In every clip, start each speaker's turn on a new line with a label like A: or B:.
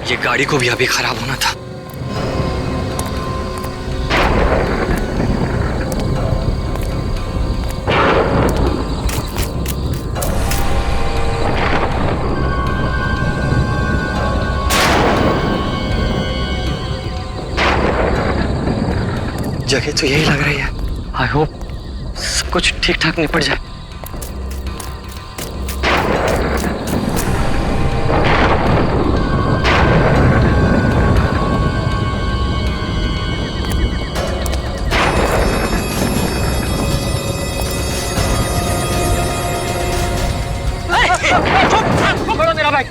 A: ये गाड़ी को भी अभी खराब होना था। जगह तो यही लग रही है। आई होप सब कुछ ठीक ठाक निपट जाए।
B: छोड़ो मेरा बैग।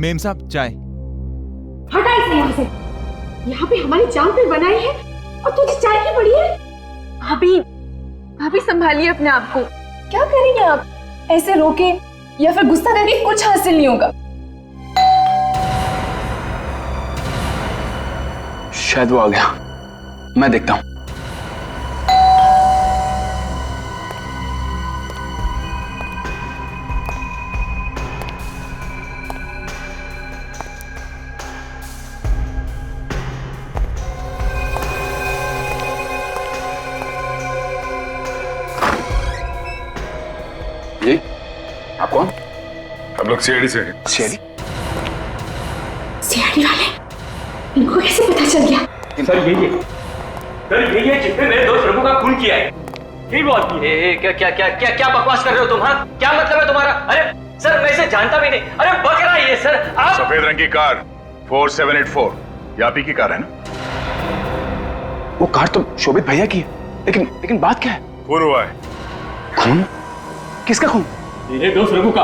C: मेम साहब चाय।
D: हटा इसे यहाँ से। यहाँ पे हमारी जान पे बनाई है और तुझे चाय की पड़ी है।
E: भाभी भाभी संभालिए अपने आप को। क्या करेंगे आप? ऐसे रोके या फिर गुस्सा करके कुछ हासिल नहीं होगा।
A: शायद वो आ गया, मैं देखता हूं। जी आप कौन?
F: हम लोग सीआईडी से हैं।
A: सीआईडी?
D: सीआईडी वाले इनको कैसे पता चल गया?
B: सर यही है, सर यही है जिसने मेरे दोस्त रघु का खून किया है। यही वो आदमी है। क्या क्या क्या क्या क्या बकवास कर रहे हो तुम? हाँ क्या मतलब है तुम्हारा? अरे सर मैं इसे जानता भी नहीं। अरे बक रहा है ये सर। आप
F: सफेद रंग की कार 4784 ये आप ही की कार है ना?
A: वो कार तो शोभित भैया की है, लेकिन बात क्या है?
F: खून हुआ है।
A: खून? किसका खून?
B: मेरे दोस्त रघु का,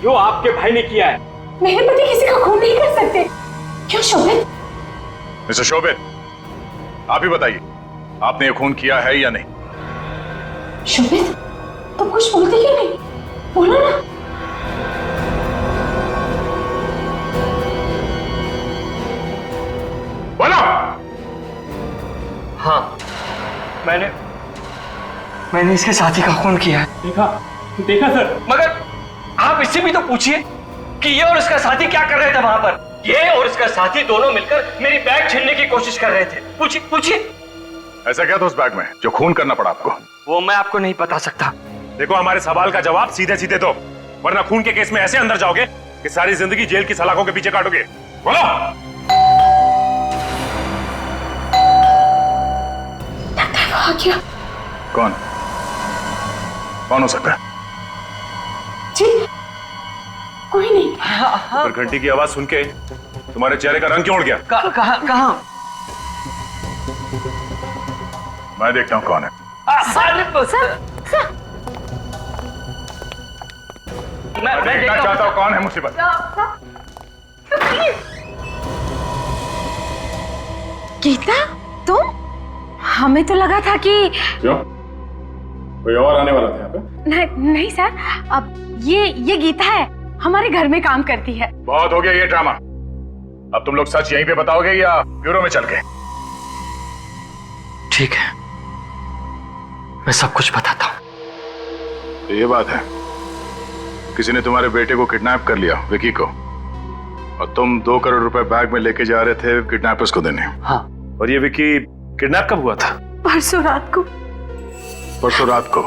B: जो आपके भाई ने किया है।
D: मेरे पति किसी का खून नहीं कर सकते। क्यों शोभित?
F: मिस्टर शोभित, आप ही बताइए आपने ये खून किया है या नहीं?
D: शोभित तुम कुछ बोलते क्यों नहीं? बोलो ना।
F: बोलो।
A: हाँ मैंने इसके साथी का खून किया है।
B: देखा सर। मगर आप इससे भी तो पूछिए कि ये और इसका साथी क्या कर रहे थे वहां पर। ये और इसका साथी दोनों मिलकर मेरी बैग छीनने की कोशिश कर रहे थे। पूछिए।
F: ऐसा क्या था उस बैग में जो खून करना पड़ा आपको?
A: वो मैं आपको नहीं बता सकता।
F: देखो हमारे सवाल का जवाब सीधे सीधे दो, वरना खून के केस में ऐसे अंदर जाओगे कि सारी जिंदगी जेल की सलाखों के पीछे काटोगे। बोलो।
D: आ गया।
F: कौन हो सकता है?
D: जी कोई नहीं।
F: पर घंटी की आवाज सुन के तुम्हारे चेहरे का रंग क्यों उड़ गया?
A: कहाँ?
F: मैं देखता हूँ कौन है।
B: मैं
F: देखना चाहता हूँ कौन है मुसीबत।
E: गीता तुम? हमें तो लगा था कि
F: क्यों? कोई और आने वाला था यहाँ पे?
E: नहीं सर, अब ये गीता है, हमारे घर में काम करती है।
F: बहुत हो गया ये ड्रामा। अब तुम लोग सच यहीं पे बताओगे या ब्यूरो में चल के?
A: ठीक है, मैं सब कुछ बताता हूँ।
F: तो ये बात है, किसी ने तुम्हारे बेटे को किडनैप कर लिया, विकी को, और तुम 2 करोड़ रुपए बैग में लेके जा रहे थे किडनैपर्स को देने।
A: हाँ।
F: और ये विकी किडनैप कब हुआ था?
E: परसों रात को।
F: परसों रात को?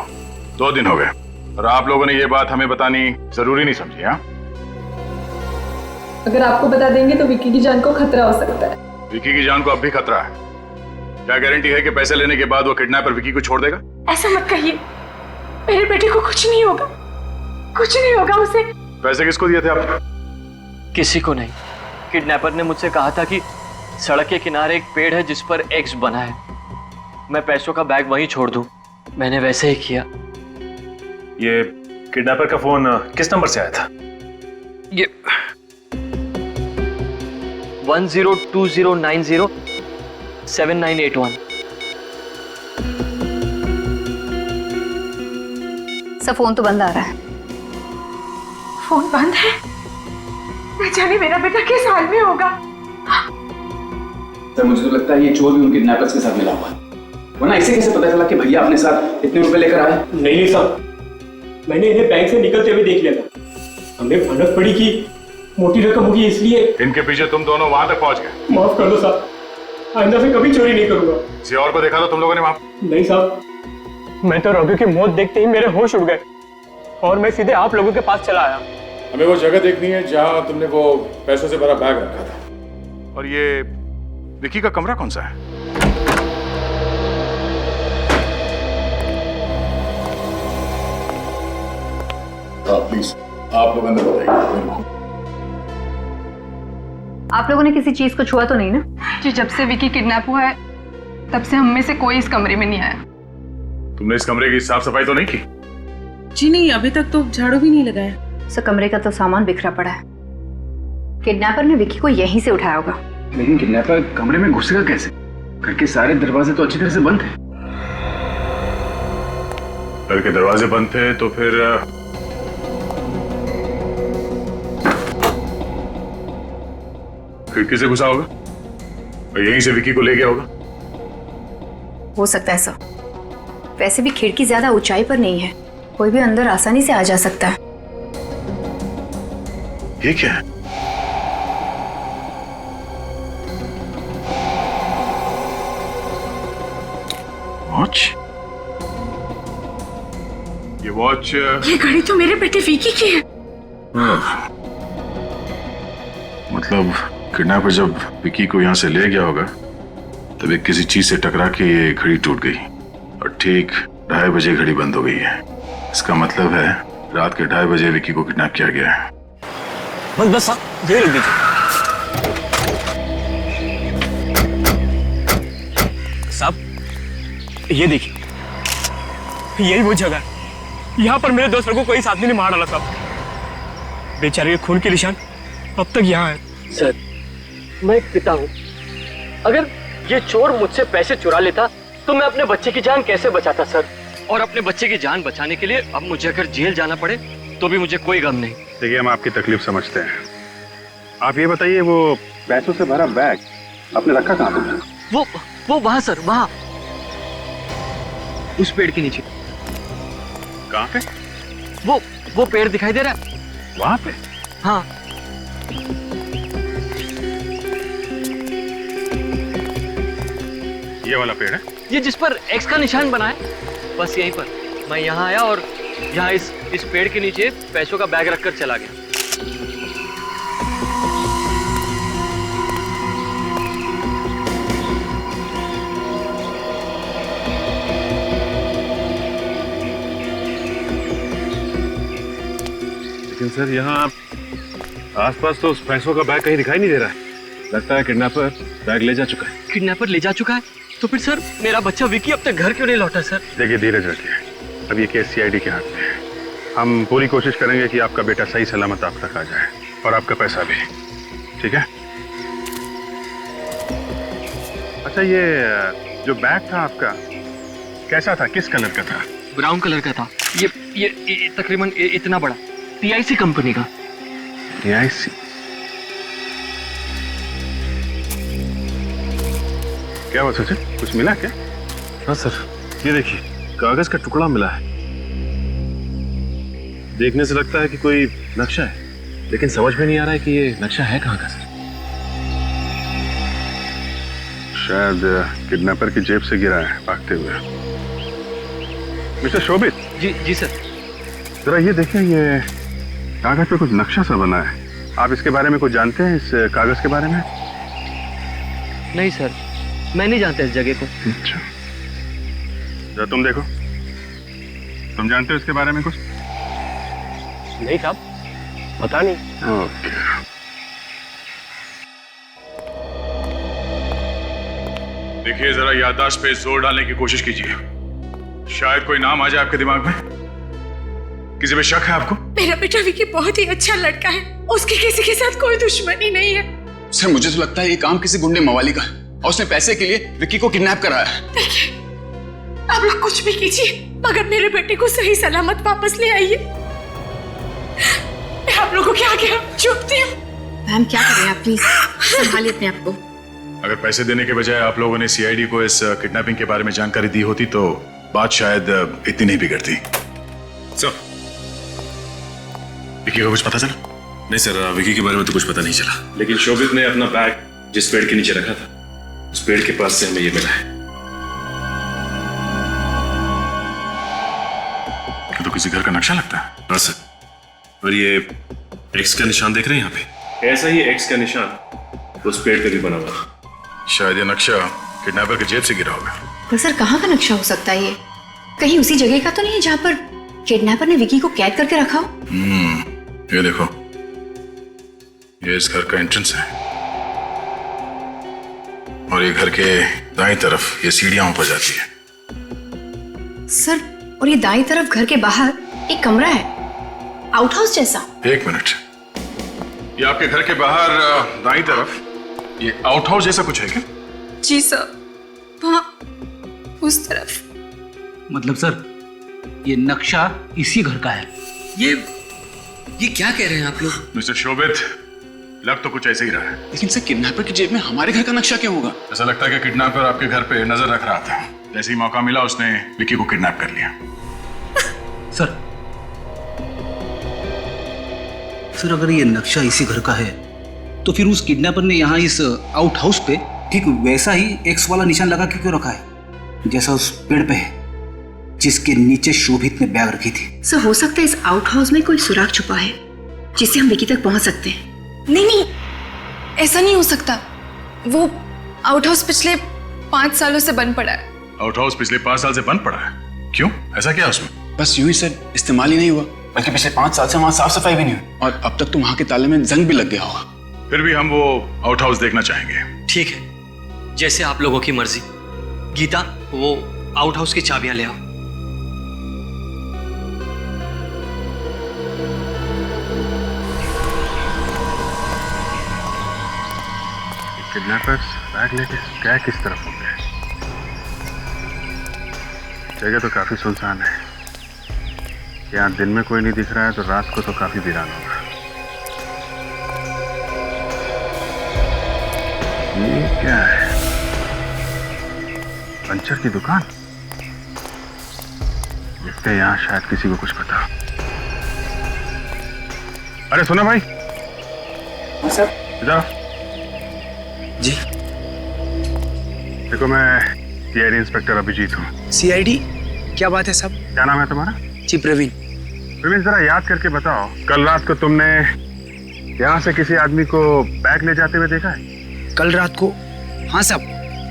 F: 2 दिन हो गए और आप लोगों ने ये बात हमें बतानी जरूरी नहीं समझी? हाँ,
E: अगर आपको बता देंगे तो विकी की जान को खतरा हो सकता है।
F: विकी की जान को अब भी खतरा है? क्या गारंटी है कि पैसे लेने के बाद वो किडनैपर विकी को छोड़ देगा?
E: ऐसा मत कहिए, मेरे बेटे को कुछ नहीं होगा, कुछ नहीं होगा उसे।
F: पैसे किसको दिए थे आप?
B: किसी को नहीं। किडनैपर ने मुझसे कहा था कि सड़क के किनारे एक पेड़ है जिस पर एक्स बना है, मैं पैसों का बैग वहीं छोड़ दूं। मैंने वैसे ही किया।
G: ये किडनैपर का फोन किस नंबर से आया था?
B: ये 1020907981।
E: सब फोन तो बंद आ रहा है।
D: फोन बंद है? न जाने मेरा बेटा किस हाल में होगा।
A: सर मुझे तो लगता है ये चोर भी उन किडनैपर्स के साथ मिला हुआ है, वरना इसे कैसे पता चला कि भैया अपने साथ इतने रुपए लेकर आए?
H: नहीं साहब, मैंने इन्हें बैंक से निकलते हुए देख लिया था। हमें भनक पड़ी कि मोटी रकम होगी, इसलिए
F: इनके पीछे तुम दोनों वहां तक पहुंच गए।
H: माफ कर दो साहब, आइंदा से कभी चोरी नहीं करूंगा।
F: किसी और को देखा था तुम लोगों ने वहां?
H: नहीं साहब, मैं तो रघु की मौत देखते ही मेरे होश उड़ गए और मैं सीधे आप लोगों के पास चला आया।
F: हमें वो जगह देखनी है जहां तुमने वो पैसों से भरा बैग रखा था। और ये विकी का कमरा कौन सा है? प्लीज आप लोग अंदर बताइए।
E: आप लोगों ने किसी चीज को छुआ तो नहीं ना? जी, जब से विकी किडनैप हुआ है तब से हम में से कोई इस कमरे में नहीं आया।
F: तुमने इस कमरे की साफ सफाई तो नहीं की?
I: जी नहीं, अभी तक तो झाड़ू भी नहीं लगाया।
E: सर, कमरे का तो सामान बिखरा पड़ा है। किडनैपर ने विकी को यहीं से उठाया होगा।
A: लेकिन किडनैपर कमरे में घुसेगा कैसे? घर के सारे दरवाजे तो अच्छी तरह से बंद थे।
F: घर के दरवाजे बंद थे तो फिर खिड़की से घुसा होगा और यहीं से विकी को ले गया होगा।
E: हो सकता है सर। वैसे भी खिड़की ज्यादा ऊंचाई पर नहीं है, कोई भी अंदर आसानी से आ जा सकता है।
F: ये क्या है? वॉच? ये वॉच?
D: ये घड़ी तो मेरे बेटे विकी की है।
F: मतलब किडनैपर जब विकी को यहाँ से ले गया होगा तब एक किसी चीज से टकरा के ये घड़ी टूट गई और ठीक 2:30 बजे घड़ी बंद हो गई है। इसका मतलब है रात के 2:30 बजे विकी को किडनैप किया गया है।
H: बस साहब, ये लिख दीजिए। साहब, ये देखिए, यही वो जगह है। यहाँ पर मेरे दोस्त को कोई आदमी ने मार डाला साहब। बेचारे के खून के निशान अब तक यहाँ है।
B: सर, मैं एक पिता हूँ। अगर ये चोर मुझसे पैसे चुरा लेता तो मैं अपने बच्चे की जान कैसे बचाता सर? और अपने बच्चे की जान बचाने के लिए अब मुझे अगर जेल जाना पड़े तो भी मुझे कोई गम नहीं।
F: देखिए, हम आपकी तकलीफ समझते हैं। आप ये बताइए, वो पैसों से भरा बैग आपने रखा कहाँ तुमने?
B: वो वहाँ सर, वहाँ उस पेड़ के नीचे।
F: कहाँ पे?
B: वो पेड़ दिखाई दे रहा है
F: वहाँ पे?
B: हाँ।
F: ये वाला पेड़ है?
B: ये जिस पर एक्स का निशान बना है, बस यहीं पर। मैं यहाँ आया और यहाँ इस पेड़ के नीचे पैसों का बैग रखकर चला गया।
G: लेकिन सर, यहाँ आसपास तो उस पैसों का बैग कहीं दिखाई नहीं दे रहा है। लगता है किडनैपर बैग ले जा चुका है।
B: किडनैपर ले जा चुका है? तो फिर सर मेरा बच्चा विकी अब तक घर क्यों नहीं लौटा सर?
F: देखिए, धीरज रखिए। अब ये केस सीआईडी के हाथ में है। हम पूरी कोशिश करेंगे कि आपका बेटा सही सलामत आप तक आ जाए और आपका पैसा भी। ठीक है? अच्छा, ये जो बैग था आपका कैसा था? किस कलर का था?
B: ब्राउन कलर का था। ये तकरीबन इतना बड़ा, PIC कंपनी का।
F: PIC? क्या हुआ सचिन, कुछ मिला क्या?
G: हाँ सर, ये देखिए, कागज का टुकड़ा मिला है। देखने से लगता है कि कोई नक्शा है, लेकिन समझ में नहीं आ रहा है कि ये नक्शा है कहाँ का सर।
F: शायद किडनैपर की जेब से गिरा है भागते हुए। मिस्टर शोभित।
B: जी सर।
F: जरा ये देखिए, ये कागज पे कुछ नक्शा सा बना है। आप इसके बारे में कुछ जानते हैं, इस कागज के बारे में?
B: नहीं सर, मैं नहीं जानता इस जगह को।
F: अच्छा, जरा तुम देखो, तुम जानते हो इसके बारे में कुछ?
H: नहीं साहब,
G: पता नहीं।
F: ओके। देखिए, जरा याददाश्त पे जोर डालने की कोशिश कीजिए। शायद कोई नाम आ जाए आपके दिमाग में। किसी पे शक है आपको?
D: मेरा बेटा विकी बहुत ही अच्छा लड़का है, उसकी किसी के साथ कोई दुश्मनी नहीं है।
A: सर मुझे तो लगता है ये काम किसी गुंडे मवाली का है और उसने पैसे के लिए विक्की को किडनैप कराया है।
D: देखिए, आप लोग कुछ भी कीजिए मगर मेरे बेटे को सही सलामत वापस ले आइए। मैं आप लोगों के आगे झुकती हूँ।
E: मैम क्या करें आप, प्लीज संभालिए अपने आप को।
F: अगर पैसे देने के बजाय आप लोगों ने सीआईडी को इस किडनैपिंग के बारे में जानकारी दी होती तो बात शायद इतनी नहीं बिगड़ती।
G: सर,
F: विकी को कुछ पता चला?
G: नहीं सर, विकी के बारे में तो कुछ पता नहीं चला, लेकिन शोभित ने अपना बैग जिस पेड़ के नीचे रखा था उस पेड़ के पास से हमें ये मिला है।
F: तो किसी घर का नक्शा लगता है।
G: हाँ सर, और ये एक्स का निशान देख रहे हैं यहाँ पे, ऐसा ही एक्स का निशान उस पेड़ पे भी बना हुआ।
F: शायद ये नक्शा किडनैपर के जेब से गिरा होगा।
E: पर सर कहाँ का नक्शा हो सकता है ये? कहीं उसी जगह का तो नहीं है जहाँ पर किडनैपर ने विकी को कैद करके रखा हो?
F: ये देखो, ये इस घर का एंट्रेंस है और ये घर के दाईं तरफ ये सीढ़ियां ऊपर जाती है।
E: सर, और ये दाईं तरफ घर के बाहर एक कमरा है, आउट हाउस जैसा।
F: एक मिनट, ये आपके घर के बाहर दाईं तरफ ये आउट हाउस जैसा कुछ है क्या?
D: जी सर, वहाँ उस तरफ।
J: मतलब सर ये नक्शा इसी घर का है। ये क्या कह रहे हैं आप लोग?
F: मिस्टर शोभित, लग तो कुछ ऐसे ही रहा है।
A: लेकिन सर किडनैपर की जेब में हमारे घर का नक्शा क्यों होगा?
F: ऐसा लगता है कि किडनैपर आपके घर पे नजर रख रहा था। जैसे ही मौका मिला उसने विकी को किडनैप कर लिया।
J: सर अगर ये नक्शा इसी घर का है तो फिर उस किडनैपर ने यहाँ इस आउट हाउस पे ठीक वैसा ही एक्स वाला निशान लगा के क्यों रखा है जैसा उस पेड़ पे है जिसके नीचे शोभित ने बैग रखी थी?
E: सर हो सकता है इस आउट हाउस में कोई सुराग छुपा है जिससे हम विकी तक पहुंच सकते हैं।
K: नहीं, ऐसा नहीं हो सकता। वो आउट हाउस पिछले 5 सालों से बंद पड़ा है।
F: आउट हाउस पिछले 5 साल से बंद पड़ा है? क्यों, ऐसा क्या उसमें?
A: बस यूं ही सर, इस्तेमाल ही नहीं हुआ, बल्कि पिछले 5 साल से वहाँ साफ सफाई भी नहीं हुई और अब तक तो वहाँ के ताले में जंग भी लग गया होगा।
F: फिर भी हम वो आउट हाउस देखना चाहेंगे।
B: ठीक है, जैसे आप लोगों की मर्जी। गीता, वो आउट हाउस की चाबियां ले आओ।
G: किडनैपर्स बैग लेके क्या किस तरफ हो गए? जगह तो काफी सुनसान है। यहाँ दिन में कोई नहीं दिख रहा है तो रात को तो काफी वीरान होगा। ये क्या है? पंचर की दुकान। देखते हैं, यहाँ शायद किसी को कुछ पता। अरे सुना भाई।
A: सर।
G: इधर
J: जी।
G: देखो, मैं सीआईडी इंस्पेक्टर अभिजीत हूँ।
J: सीआईडी? क्या बात है साहब?
G: क्या नाम है तुम्हारा?
J: जी प्रवीण।
G: प्रवीण, जरा याद करके बताओ, कल रात को तुमने यहाँ से किसी आदमी को बैग ले जाते हुए देखा है?
J: कल रात को? हाँ साहब,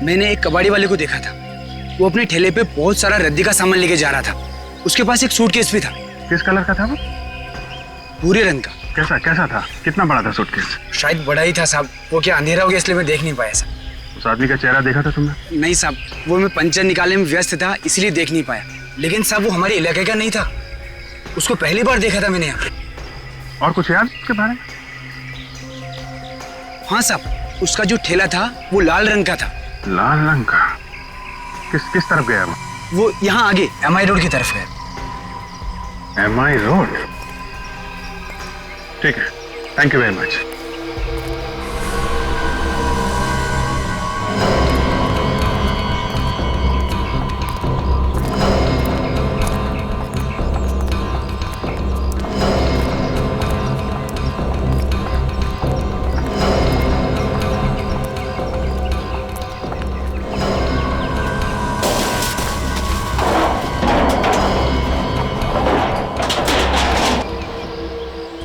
J: मैंने एक कबाड़ी वाले को देखा था। वो अपने ठेले पे बहुत सारा रद्दी का सामान लेके जा रहा था। उसके पास एक सूटकेस भी था।
G: किस कलर का था वो?
J: भूरे रंग का।
G: कैसा था? कितना बड़ा था सूटकेस?
J: शायद बड़ा ही था साहब, वो क्या अंधेरा हो गया इसलिए मैं देख नहीं पाया साहब।
G: उस आदमी का चेहरा देखा था तुमने?
J: नहीं साहब, वो मैं पंचर निकालने में व्यस्त था इसलिए देख नहीं पाया। लेकिन साहब वो हमारे इलाके का नहीं था, उसको पहली बार देखा था मैंने यहाँ।
G: और कुछ याद उसके बारे में?
J: हाँ साहब, उसका जो ठेला था वो लाल रंग का था।
G: लाल रंग का? किस तरफ गया
J: वो यहाँ आगे MI रोड की तरफ गया।
G: MI road? ठीक है, थैंक यू वेरी मच।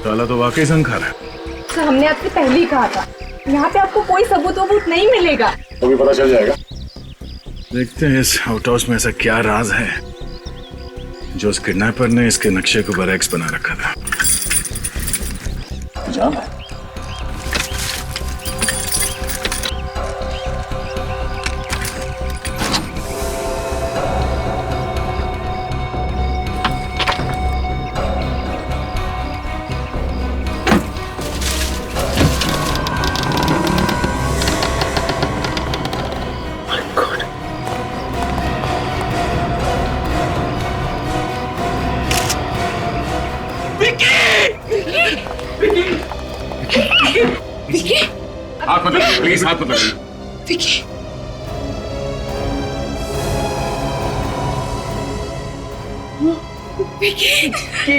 F: ताला तो वाकई संखार है।
E: सर हमने आपसे पहले ही कहा था, यहाँ पे आपको कोई सबूत नहीं मिलेगा।
F: तो भी पता चल जाएगा। देखते हैं इस आउट हाउस में ऐसा क्या राज है जो उस किडनैपर ने इसके नक्शे को बरैक्स बना रखा था। अंजाम है। हाथ मत लगाइए प्लीज, हाथ मत लगाइए।
K: विकी, विकी,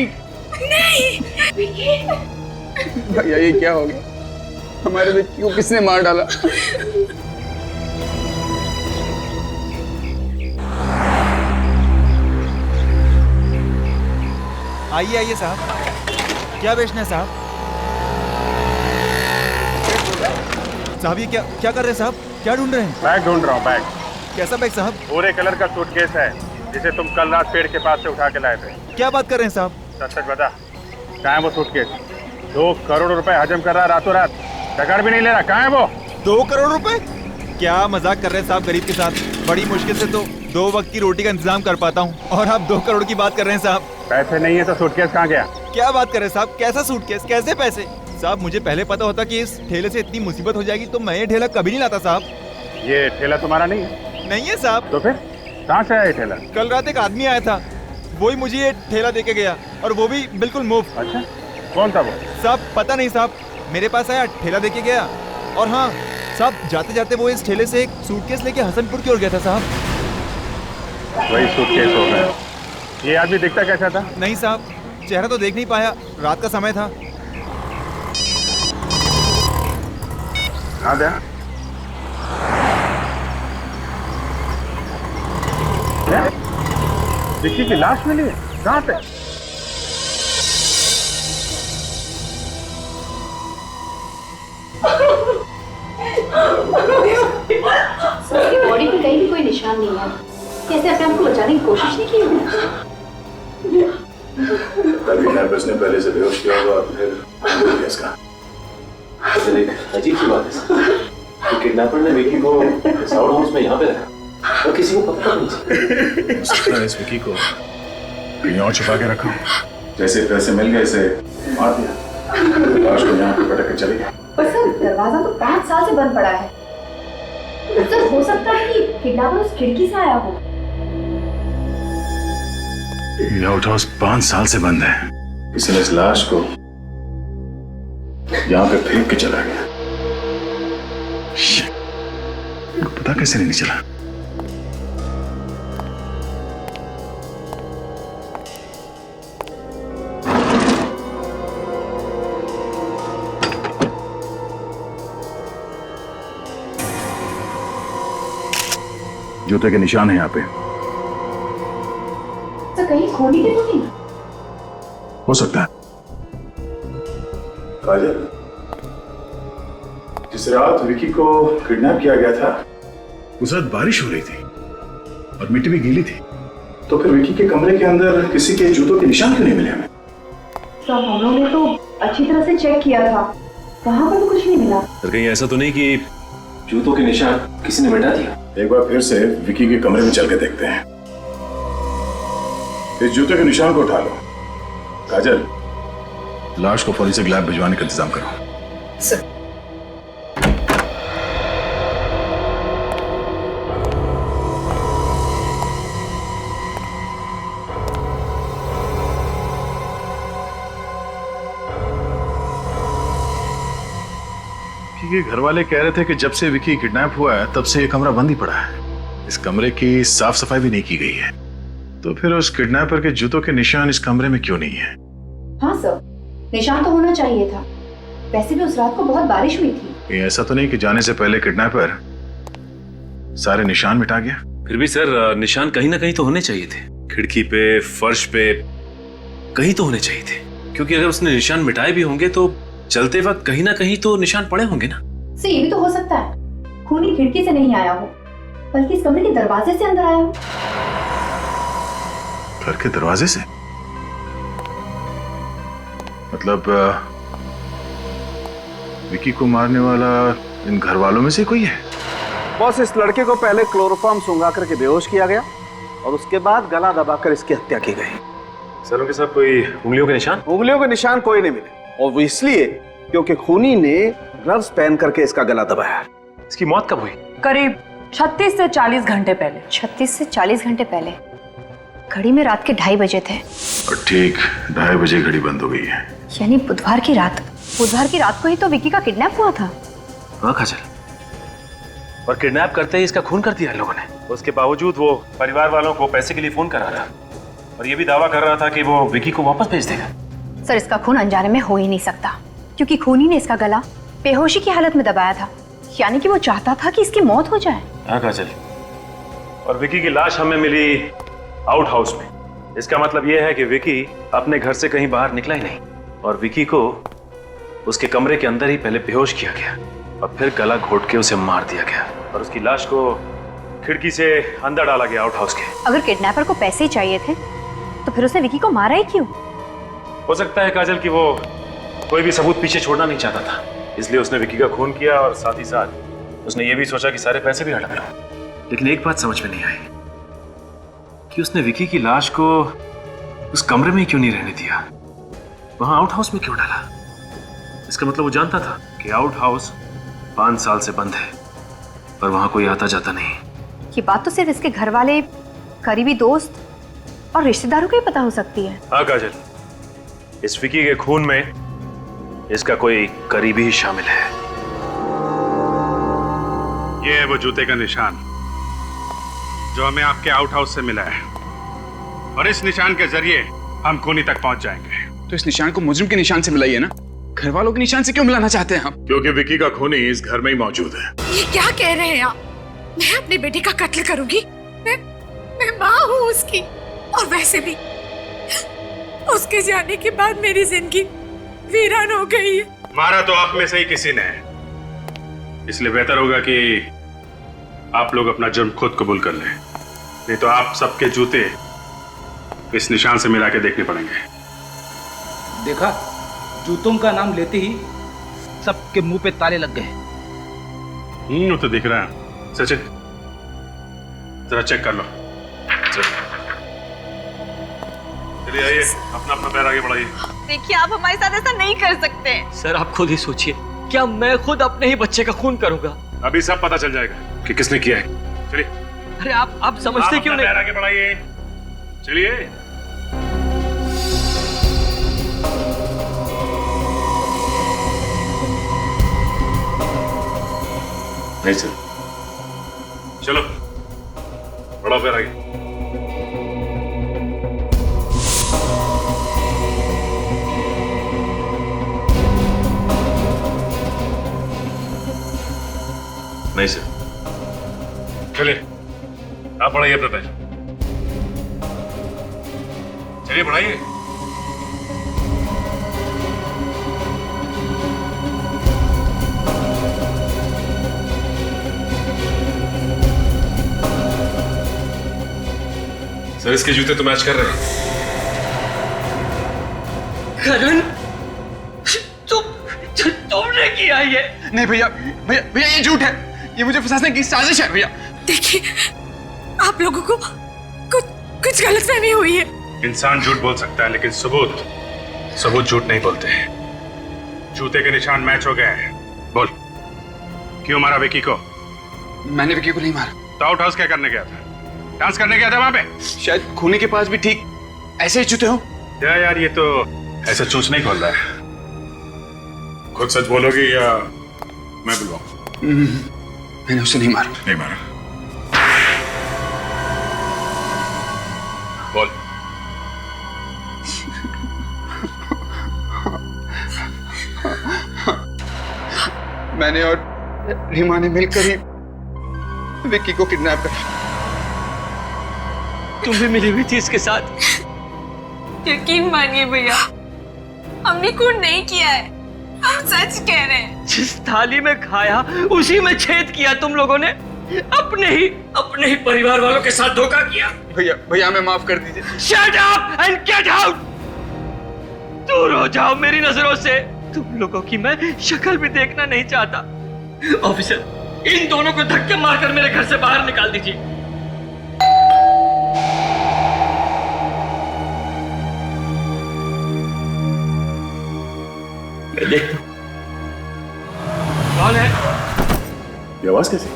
K: नहीं, विकी।
A: भैया ये क्या हो गया? हमारे विक्की को किसने मार डाला?
C: आइए आइए साहब, क्या बेचना है साहब? साहब ये क्या क्या कर रहे हैं साहब? क्या ढूंढ रहे हैं?
G: बैग ढूंढ रहा हूँ। बैग?
C: कैसा बैग साहब?
G: भूरे कलर का सूटकेस है जिसे तुम कल रात पेड़ के पास से उठा के लाए थे।
C: क्या बात कर रहे हैं साहब?
G: सच सच बता, कहाँ है वो सूटकेस? 2 करोड़ रुपए हजम कर रहा है रातों रात, टकर भी नहीं ले रहा। कहाँ है वो?
C: 2 करोड़ रुपए? क्या मजाक कर रहे हैं साहब गरीब के साथ? बड़ी मुश्किल से तो 2 वक्त की रोटी का इंतजाम कर पाता हूँ और आप 2 करोड़ की बात कर रहे हैं साहब।
G: पैसे नहीं है तो सूटकेस कहाँ गया?
C: क्या बात कर रहे हैं साहब? कैसा सूटकेस, कैसे पैसे? साहब मुझे पहले पता होता कि इस ठेले से इतनी मुसीबत हो जाएगी तो मैं ये ठेला कभी नहीं लाता साहब।
G: ये ठेला तुम्हारा नहीं है?
C: नहीं है साहब।
G: तो फिर कहाँ से आया ये ठेला?
C: कल रात एक आदमी आया था, वही मुझे ये ठेला देके गया और वो भी बिल्कुल मुफ्त।
G: अच्छा, कौन था वो?
C: साहब पता नहीं साहब, मेरे पास आया, ठेला देके गया और हाँ साहब जाते जाते वो इस ठेले से एक सूटकेस लेके हसनपुर की ओर गया था साहब।
G: वही सूटकेस हो गया। ये आदमी दिखता कैसा था?
C: नहीं साहब, चेहरा तो देख नहीं पाया, रात का समय था।
G: हाँ दे। विक्की की लाश मिली है? कहाँ पे?
D: उसकी बॉडी पे कहीं भी कोई निशान नहीं है। कैसे अपने आप को बचाने की कोशिश नहीं की?
F: तभी नर्वस ने पहले से बेहोश किया होगा और फिर इसका।
B: एक अजीब सी बात है सर, कि किडनैपर ने विकी को साउथ हाउस में यहाँ पे रखा और किसी को पता नहीं चला।
F: सकता है इस विकी को कहीं और छुपा के रखा। जैसे पैसे मिल गए इसे मार दिया, लाश को यहाँ पे पटक के चली गई।
D: पर सर दरवाजा तो 5 साल से बंद पड़ा है। सर हो सकता है कि किडनैपर उस खिड़की से आया हो।
F: ये आउट हाउस 5 साल से बंद है। किसी ने इस लाश को यहाँ पे फेंक के चला गया। पता कैसे नहीं चला? जूते के निशान है यहाँ पे।
D: तो कहीं खोली के तो नहीं?
F: हो सकता है। काजल, जिस रात विकी को किडनैप किया गया था उस रात बारिश हो रही थी और मिट्टी भी गीली थी, तो फिर विकी के कमरे के अंदर किसी के जूतों के निशान क्यों नहीं मिले हमें?
D: सर हम लोगों ने तो अच्छी तरह से चेक किया था, वहां पर भी कुछ नहीं मिला।
G: तो कहीं ऐसा तो नहीं कि
B: जूतों के निशान किसी ने मिटा दिया?
F: एक बार फिर से विकी के कमरे में चल के देखते हैं। इस जूते के निशान को उठा लो। काजल, लाश को फॉरेंसिक लैब भिजवाने का इंतजाम करो।
K: सर।
F: ये घर वाले कह रहे थे कि जब से विकी किडनैप हुआ है तब से ये कमरा बंद ही पड़ा है। इस कमरे की साफ सफाई भी नहीं की गई है, तो फिर उस किडनैपर के जूतों के निशान इस कमरे में क्यों नहीं है?
D: हाँ सर, निशान तो होना चाहिए था। वैसे भी उस रात को बहुत बारिश हुई थी।
F: ये ऐसा तो नहीं कि जाने से पहले किडनैपर सारे निशान मिटा गया?
L: फिर भी सर निशान कहीं ना कहीं तो होने चाहिए थे, खिड़की पे, फर्श पे, कहीं तो होने चाहिए थे। क्योंकि अगर उसने निशान मिटाए भी होंगे तो चलते वक्त कहीं ना कहीं तो निशान पड़े होंगे ना।
D: सर ये भी तो हो सकता है खूनी खिड़की से नहीं आया हो, बल्कि इस कमरे के दरवाजे से अंदर आया हो।
F: घर के दरवाजे से? मतलब विकी को मारने वाला इन घर वालों में से कोई है?
M: बॉस, इस लड़के को पहले क्लोरोफॉर्म सुंघा करके बेहोश किया गया और उसके बाद गला दबाकर इसकी हत्या की गई।
L: सर उनके साथ कोई उंगलियों के निशान?
M: उंगलियों के निशान कोई नहीं मिले, और वो इसलिए क्योंकि खूनी ने ग्लव्स पहन करके इसका गला दबाया।
L: इसकी मौत कब हुई?
E: करीब 36 से 40 घंटे पहले।
D: 36 से 40 घंटे पहले? घड़ी में रात के 2:30 बजे थे।
F: और ठीक 2:30 बजे घड़ी बंद हो गई है।
D: यानी बुधवार की रात। बुधवार की रात को ही तो विकी का किडनैप हुआ था।
L: हाँ काजल, और किडनैप करते ही इसका खून कर दिया लोगों ने। उसके बावजूद वो परिवार वालों को पैसे के लिए फोन कर रहा था और ये भी दावा कर रहा था कि वो विकी को वापस भेज देगा।
D: सर, इसका खून अनजाने में हो ही नहीं सकता, क्योंकि खूनी ने इसका गला बेहोशी की हालत में दबाया था। यानी कि वो चाहता था कि इसकी मौत हो जाए।
L: हाँ काजल, और विकी की लाश हमें मिली आउट हाउस में। इसका मतलब ये है कि विकी अपने घर से कहीं बाहर निकला ही नहीं और विकी को उसके कमरे के अंदर ही पहले बेहोश किया गया और फिर गला घोट के उसे मार दिया गया और उसकी लाश को खिड़की से अंदर डाला गया आउट हाउस के।
D: अगर किडनैपर को पैसे ही चाहिए थे तो फिर उसने विकी को मारा ही क्यों?
L: हो सकता है काजल कि वो कोई भी सबूत पीछे छोड़ना नहीं चाहता था, इसलिए उसने विकी का खून किया और साथ ही साथ उसने ये भी सोचा कि सारे पैसे भी हड़प लूं। लेकिन एक बात समझ में नहीं आई कि उसने विकी की लाश को उस कमरे में क्यों नहीं रहने दिया, वहां आउट हाउस में क्यों डाला? इसका मतलब वो जानता था कि आउट हाउस 5 साल से बंद है और वहां कोई आता जाता नहीं।
D: ये बात तो सिर्फ इसके घर वाले, करीबी दोस्त और रिश्तेदारों को ही पता हो सकती है।
L: हाँ काजल, इस विकी के खून में इसका कोई करीबी ही शामिल है।
G: ये है वो जूते का निशान जो हमें आपके आउट हाउस से मिला है और इस निशान के जरिए हम खूनी तक पहुंच जाएंगे।
A: तो इस निशान को मुजरिम के निशान से मिलाइए ना, घर वालों के निशान से क्यों मिलाना चाहते हैं आप?
F: क्योंकि विकी का खूनी इस घर में ही मौजूद है।
K: ये क्या कह रहे हैं आप? मैं अपनी बेटी का कत्ल करूंगी? मैं माँ हूँ उसकी, और वैसे भी उसके जाने के बाद मेरी जिंदगी वीरान हो गई है।
G: मारा तो आप में से ही किसी ने, इसलिए बेहतर होगा कि आप लोग अपना जुर्म खुद कबूल कर लें, नहीं तो आप सबके जूते इस निशान से मिला के देखने पड़ेंगे।
J: देखा, जूतों का नाम लेते ही सबके मुंह पे ताले लग गए।
G: वो तो दिख रहा है। सचिन, जरा चेक कर लो। चलिए आइए, अपना अपना पैर आगे बढ़ाइए।
E: देखिए, आप हमारे साथ ऐसा नहीं कर सकते।
B: सर आप खुद ही सोचिए, क्या मैं खुद अपने ही बच्चे का खून करूंगा?
G: अभी सब पता चल जाएगा कि किसने किया है। चलिए।
B: अरे आप समझते क्यों नहीं?
G: पैर आगे बढ़ाइए। चलिए।
L: नहीं सर।
G: चलो, बढ़ाओ पैर आगे।
L: नहीं सर।
G: चलिए, आप बढ़ाइए अपना पैर। चलिए बढ़ाइए।
L: सर इसके जूते तो मैच कर रहे हैं।
B: करण, तुमने किया ये?
A: नहीं भैया, भैया भैया ये झूठ है, ये मुझे फंसाने की साजिश है भैया।
K: देखिए, आप लोगों को कुछ गलतफहमी हुई है।
G: इंसान झूठ बोल सकता है लेकिन सबूत झूठ नहीं बोलते हैं। जूते के निशान मैच हो गए हैं। बोल, क्यों मारा विकी को?
A: मैंने विकी को नहीं मारा।
G: तो आउट हाउस क्या करने गया था? डांस करने गया था वहां पे?
A: शायद खूनी के पास भी ठीक ऐसे ही जूते हो।
G: यार ये तो ऐसा चूंच नहीं खोल रहा है। खुद सच बोलोगी या मैं बुलवाऊं?
A: मैंने उसे नहीं मारा।
G: नहीं मारा। बोल।
A: मैंने और रीमा ने मिलकर ही विक्की को किडनैप करा।
B: तुम भी मिली हुई थी इसके साथ?
E: यकीन मानिए भैया, हमने खून नहीं किया है, हम सच कह रहे हैं।
B: जिस थाली में खाया उसी में छेद किया तुम लोगों ने। अपने ही परिवार वालों के साथ धोखा किया।
A: भैया हमें माफ कर दीजिए।
B: Shut up and get out! दूर हो जाओ मेरी नजरों से। तुम लोगों की मैं शक्ल भी देखना नहीं चाहता। ऑफिसर, इन दोनों को धक्के मारकर मेरे घर से बाहर निकाल दीजिए। मैं देखता हूं कौन है।
G: ये आवाज कैसी?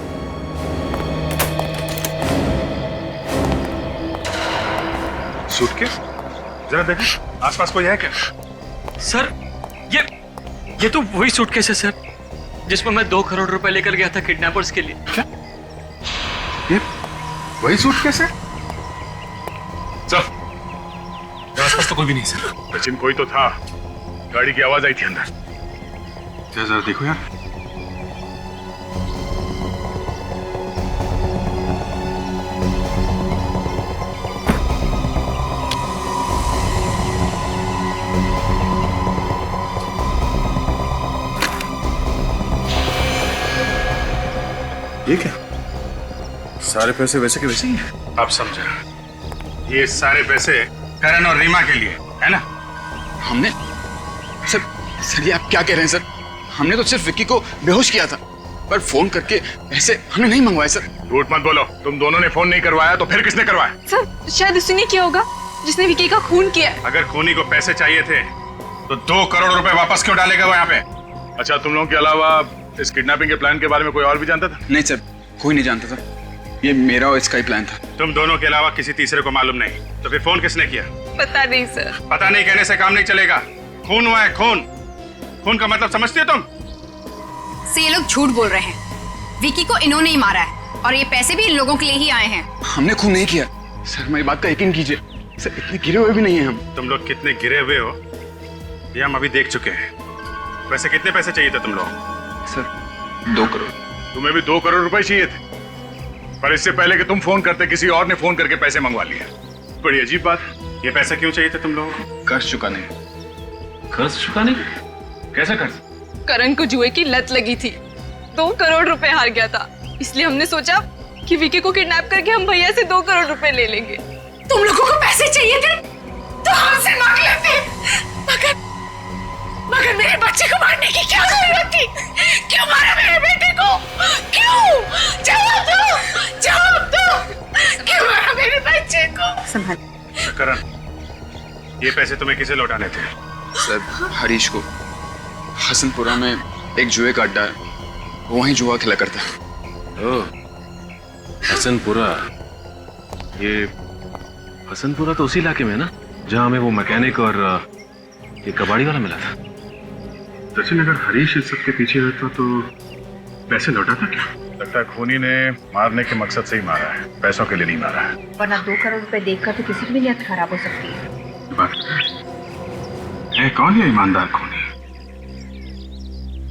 G: सूटकेस? जरा देखो आसपास कोई है क्या?
B: सर ये तो वही सूटकेस है सर, जिसमें मैं 2 करोड़ रुपए लेकर गया था किडनैपर्स के लिए।
G: क्या? ये वही सूटकेस है? सर, आसपास तो कोई भी नहीं सर। सचिन कोई तो था, गाड़ी की आवाज आई थी अंदर। जरा देखो यार। ये क्या? सारे पैसे वैसे के वैसे ही हैं। आप समझा, ये सारे पैसे करण और रीमा के लिए है ना?
A: हमने सर ये आप क्या कह रहे हैं सर? हमने तो सिर्फ विक्की को बेहोश किया था, पर फोन करके पैसे हमने नहीं मंगवाए सर।
G: झूठ मत बोलो, तुम दोनों ने फोन नहीं करवाया तो फिर किसने करवाया?
E: सर शायद उसी ने किया होगा जिसने विकी का खून किया।
G: अगर खूनी को पैसे चाहिए थे तो 2 करोड़ रुपए वापस क्यों डालेगा वो यहाँ पे? अच्छा, तुम लोगों के अलावा इस किडनैपिंग के प्लान के बारे में कोई और भी जानता था?
A: नहीं सर, कोई नहीं जानता था। ये मेरा और इसका ही प्लान था।
G: तुम दोनों के अलावा किसी तीसरे को मालूम नहीं? तो फिर फोन किसने किया?
E: पता नहीं सर।
G: पता नहीं कहने से काम नहीं चलेगा। खून हुआ है, खून। खून का मतलब समझती हो तुम?
D: ये लोग झूठ बोल रहे हैं। विकी को इन्होंने ही मारा है और ये पैसे भी इन लोगों के लिए ही आए हैं।
A: हमने खून नहीं किया सर, मेरी बात का यकीन कीजिए सर, इतने गिरे हुए भी नहीं है हम।
G: तुम लोग कितने गिरे हुए हो ये हम अभी देख चुके हैं। वैसे कितने पैसे चाहिए थे तुम लोग?
A: सर 2 करोड़।
G: तुम्हें भी 2 करोड़ रुपए चाहिए थे, पर इससे पहले कि तुम फोन करते किसी और ने फोन करके पैसे मंगवा लिए। बड़ी अजीब बात। ये पैसे क्यों चाहिए थे तुम लोगों को?
A: कर्ज चुकाने।
L: कर्ज चुकाने? कैसा कर्ज?
E: करण को जुए की लत लगी थी, 2 करोड़ रुपए हार गया था, इसलिए हमने सोचा कि विकी को किडनैप करके हम भैया से 2 करोड़ रुपए ले लेंगे।
K: तुम लोगों को पैसे चाहिए थे तो हमसे मांग लेते, मगर मेरे बच्चे को मारने की क्या जरूरत थी? क्यों मारा मेरे बेटे को? क्यों? जवाब दो, क्यों मारा मेरे बच्चे को?
D: संभाल।
G: करण, ये पैसे तुम्हें किसे लौटाने थे?
A: सर हरीश को। हसनपुरा में एक जुए का अड्डा है, वहीं जुआ खेला करता है।
L: ओह, हसनपुरा। ये हसनपुरा तो उसी इलाके में है ना जहाँ हमें वो मैकेनिक और ये कबाड़ी वाला मिला था।
G: सचिन, अगर हरीश इस सब के पीछे रहता तो पैसे लौटाता क्या? लगता है खूनी ने मारने के मकसद से ही मारा है, पैसों के लिए नहीं मारा है।
D: वरना 2 करोड़ रुपए देखकर तो किसी की भी नीयत खराब हो सकती है।
G: बात है, कौन है ईमानदार खूनी?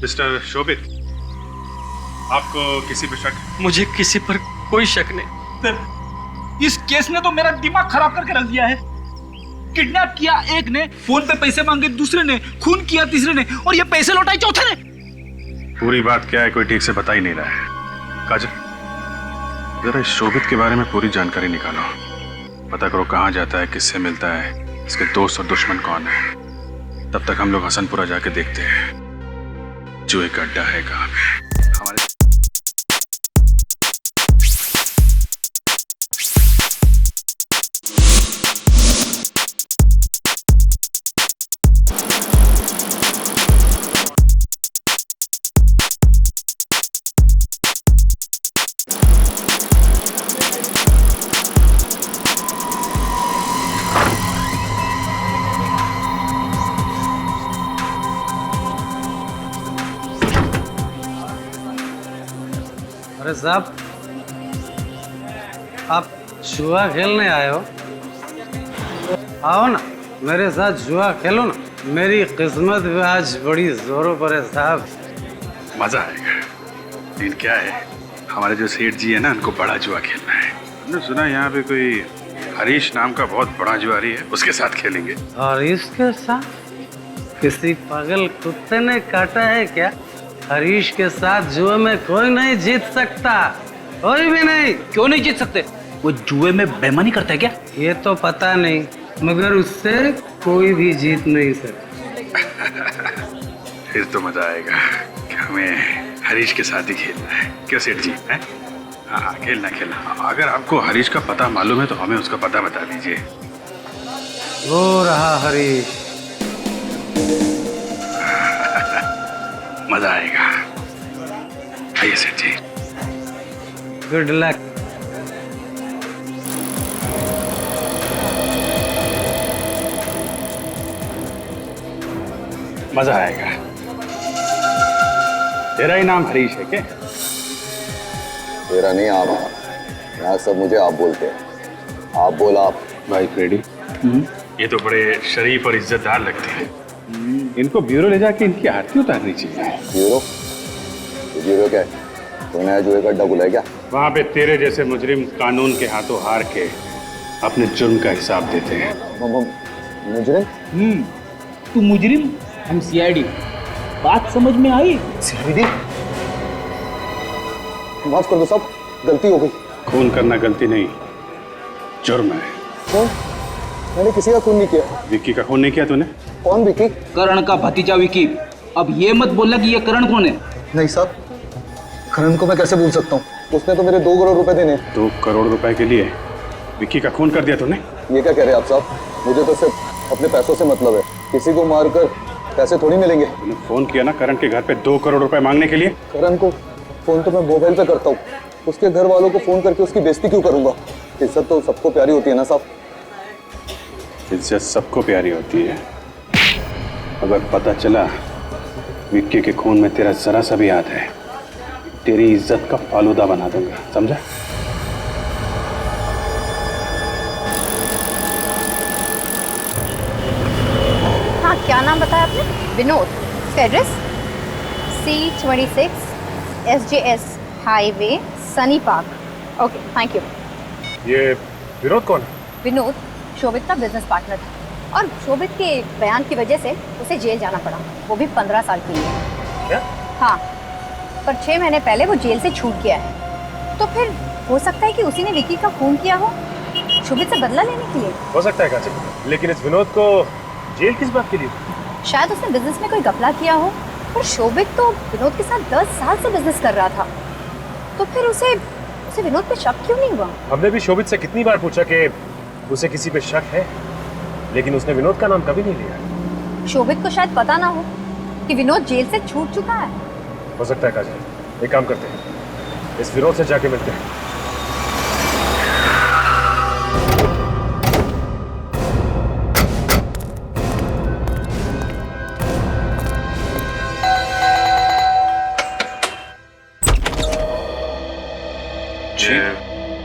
G: मिस्टर शोभित, आपको किसी पर शक?
B: मुझे किसी पर कोई शक नहीं।
J: इस केस ने तो मेरा दिमाग खराब करके रख दिया है। किडनैप किया एक ने, फोन पे पैसे मांगे दूसरे ने, खून किया तीसरे ने, और ये पैसे लौटाए चौथे ने।
G: पूरी बात क्या है कोई ठीक से बता ही नहीं रहा है। काजल, जरा इस शोभित के बारे में पूरी जानकारी निकालो। पता करो कहाँ जाता है, किससे मिलता है, इसके दोस्त और दुश्मन कौन है। तब तक हम लोग हसनपुरा जाके देखते हैं जुए का अड्डा है कहाँ पे। हमारे
N: अरे साहब, आप जुआ खेलने आए हो? आओ ना, मेरे साथ जुआ खेलो ना। मेरी किस्मत भी आज बड़ी जोरों पर है साहब।
G: मजा आएगा। लेकिन क्या है, हमारे जो सेठ जी है ना, उनको बड़ा जुआ खेलना है। हमने सुना यहाँ पे कोई हरीश नाम का बहुत बड़ा जुआरी है, उसके साथ खेलेंगे।
N: और इसके साथ किसी पागल कुत्ते ने काटा है क्या? हरीश के साथ जुए में कोई नहीं जीत सकता, कोई भी नहीं।
J: क्यों नहीं जीत सकते? वो जुए में बेईमानी करता है क्या?
N: ये तो पता नहीं, मगर उससे कोई भी जीत नहीं सकता।
G: फिर तो मजा आएगा कि हमें हरीश के साथ ही खेलना है। क्यों सेठ जी? हैं? हाँ, खेलना। अगर आपको हरीश का पता मालूम है तो हमें उसका पता बता दीजिए।
N: वो रहा हरीश।
G: मजा आएगा। आइए सेठ जी।
N: Good luck.
G: मजा आएगा। तेरा ही नाम हरीश है क्या?
O: तेरा नहीं आप, यहाँ सब मुझे आप बोलते हैं। आप बोल आप।
G: भाई फ्रेडी, ये तो बड़े शरीफ और इज्जतदार लगते हैं। इनको ब्यूरो ले जाके इनकी आरती उतारनी चाहिए।
O: ब्यूरो? ब्यूरो क्या है? तो नया जुए का अड्डा बुलाया क्या?
G: वहाँ पे तेरे जैसे मुजरिम कानून के हाथों हार के अपने जुर्म का हिसाब देते हैं।
O: मुजरिम?
J: तू मुजरिम, हम सीआईडी। बात समझ में आई?
O: सीआईडी? माफ कर दो साहब, गलती हो गई।
G: खून करना गलती नहीं, जुर्म है।
O: कौन? मैंने किसी का खून नहीं किया।
G: विक्की का खून नहीं किया तूने?
O: कौन विक्की?
J: करण का भतीजा विक्की। अब ये मत बोलना कि ये करण कौन है।
O: नहीं साहब, करण को मैं कैसे भूल सकता हूँ? उसने तो मेरे 2 करोड़ रुपए देने।
G: 2 करोड़ रुपए के लिए विक्की का खून कर दिया तूने?
O: ये क्या कह रहे हैं आप साहब? मुझे तो सिर्फ अपने पैसों से मतलब है। किसी को मारकर पैसे थोड़ी मिलेंगे।
G: तूने फोन किया ना करण के घर पे 2 करोड़ रुपए मांगने के लिए?
O: करण को फोन तो मैं मोबाइल पे करता हूँ, उसके घर वालों को फोन करके उसकी बेइज्जती क्यों करूंगा? इज्जत तो सबको प्यारी होती है ना साहब।
G: इज्जत सबको प्यारी होती है। अगर पता चला विक्की के खून में तेरा जरा सा भी हाथ है, तेरी इज्जत का फालूदा बना दूंगा, समझा?
D: हाँ, क्या नाम बताया आपने? विनोद। इसका address C26 SJS highway Sunny park. Okay, thank you.
L: ये विनोद कौन है?
D: विनोद शोभित का बिजनेस पार्टनर था और शोभित के बयान की वजह से उसे जेल जाना पड़ा, वो भी 15 साल के लिए।
L: क्या?
D: हाँ, पर 6 महीने पहले वो जेल से छूट गया है। तो फिर हो सकता है कि उसी ने विक्की का खून किया हो, शोभित से बदला लेने के लिए।
L: हो सकता है काजल, लेकिन इस विनोद को जेल किस बात के लिए?
D: शायद उसने बिजनेस में कोई घपला किया हो, पर शोभित तो विनोद के साथ 10 साल से बिजनेस कर रहा था, तो फिर उसे विनोद पे शक क्यों नहीं हुआ?
L: हमने भी शोभित से कितनी बार पूछा कि उसे किसी पे शक है, लेकिन उसने विनोद का नाम कभी नहीं लिया।
D: शोभित को शायद पता ना हो कि विनोद जेल से छूट चुका है।
L: हो सकता है काजल, एक काम करते हैं, इस विनोद से जाके मिलते हैं।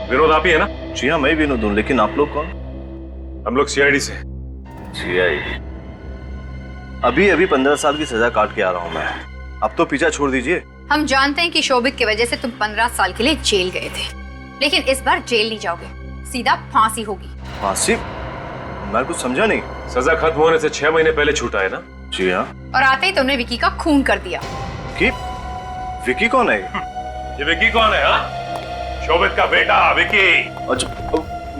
L: विनोद आप ही है ना?
P: जी हाँ, मैं विनोद हूँ, लेकिन आप लोग कौन?
L: हम लोग सीआईडी से।
P: सीआईडी? अभी 15 साल की सजा काट के आ रहा हूँ मैं। अब तो पीछा छोड़ दीजिए।
D: हम जानते हैं कि शोभित की वजह से तुम 15 साल के लिए जेल गए थे, लेकिन इस बार जेल नहीं जाओगे, सीधा फांसी होगी।
P: फांसी? मैं कुछ समझा नहीं।
L: सजा खत्म होने से 6 महीने पहले छूटा है ना?
P: जी हाँ।
D: और आते ही तुमने विक्की का खून कर दिया।
P: कि विक्की कौन है?
L: ये विक्की कौन है? हाँ, शोभित का बेटा विक्की।
P: अच्छा,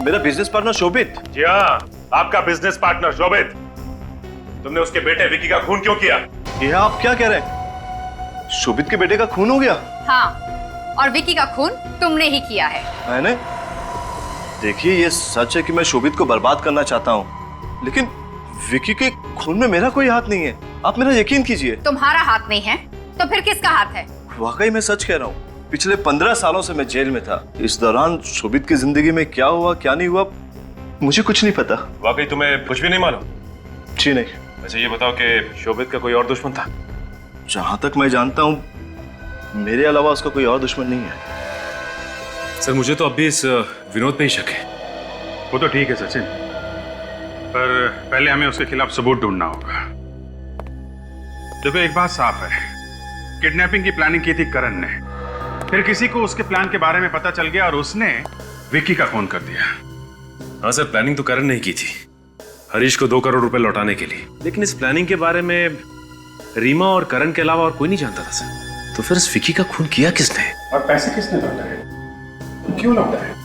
P: मेरा बिजनेस पार्टनर शोभित?
L: जी हाँ, आपका बिजनेस पार्टनर शोभित। तुमने उसके बेटे विक्की का खून क्यों किया?
P: ये आप क्या कह रहे हैं? शोभित के बेटे का खून हो गया?
D: हाँ, और विक्की का खून तुमने ही किया है।
P: मैंने? देखिए, ये सच है कि मैं शोभित को बर्बाद करना चाहता हूँ, लेकिन विक्की के खून में मेरा कोई हाथ नहीं है। आप मेरा यकीन कीजिए।
D: तुम्हारा हाथ नहीं है तो फिर किसका हाथ है?
P: वाकई मैं सच कह रहा हूँ। पिछले 15 सालों से मैं जेल में था। इस दौरान शोभित की जिंदगी में क्या हुआ क्या नहीं हुआ मुझे कुछ नहीं पता।
L: वाकई तुम्हें कुछ भी नहीं मालूम?
P: जी नहीं।
L: वैसे ये बताओ कि शोभित का कोई और दुश्मन था?
P: जहां तक मैं जानता हूं मेरे अलावा उसका कोई और दुश्मन नहीं है।
L: सर, मुझे तो अब भी इस विनोद पे ही शक है।
G: वो तो ठीक है सचिन, पर पहले हमें उसके खिलाफ सबूत ढूंढना होगा। देखो, एक बात साफ है, किडनैपिंग की प्लानिंग की थी करण ने, फिर किसी को उसके प्लान के बारे में पता चल गया और उसने विक्की का खून कर दिया।
L: हाँ सर, प्लानिंग तो करण ने की थी, हरीश को 2 करोड़ रुपए लौटाने के लिए, लेकिन इस प्लानिंग के बारे में रीमा और करण के अलावा और कोई नहीं जानता था सर। तो फिर इस विक्की का खून किया किसने?
G: और पैसे किसने लौटा है? क्यों लौटा है?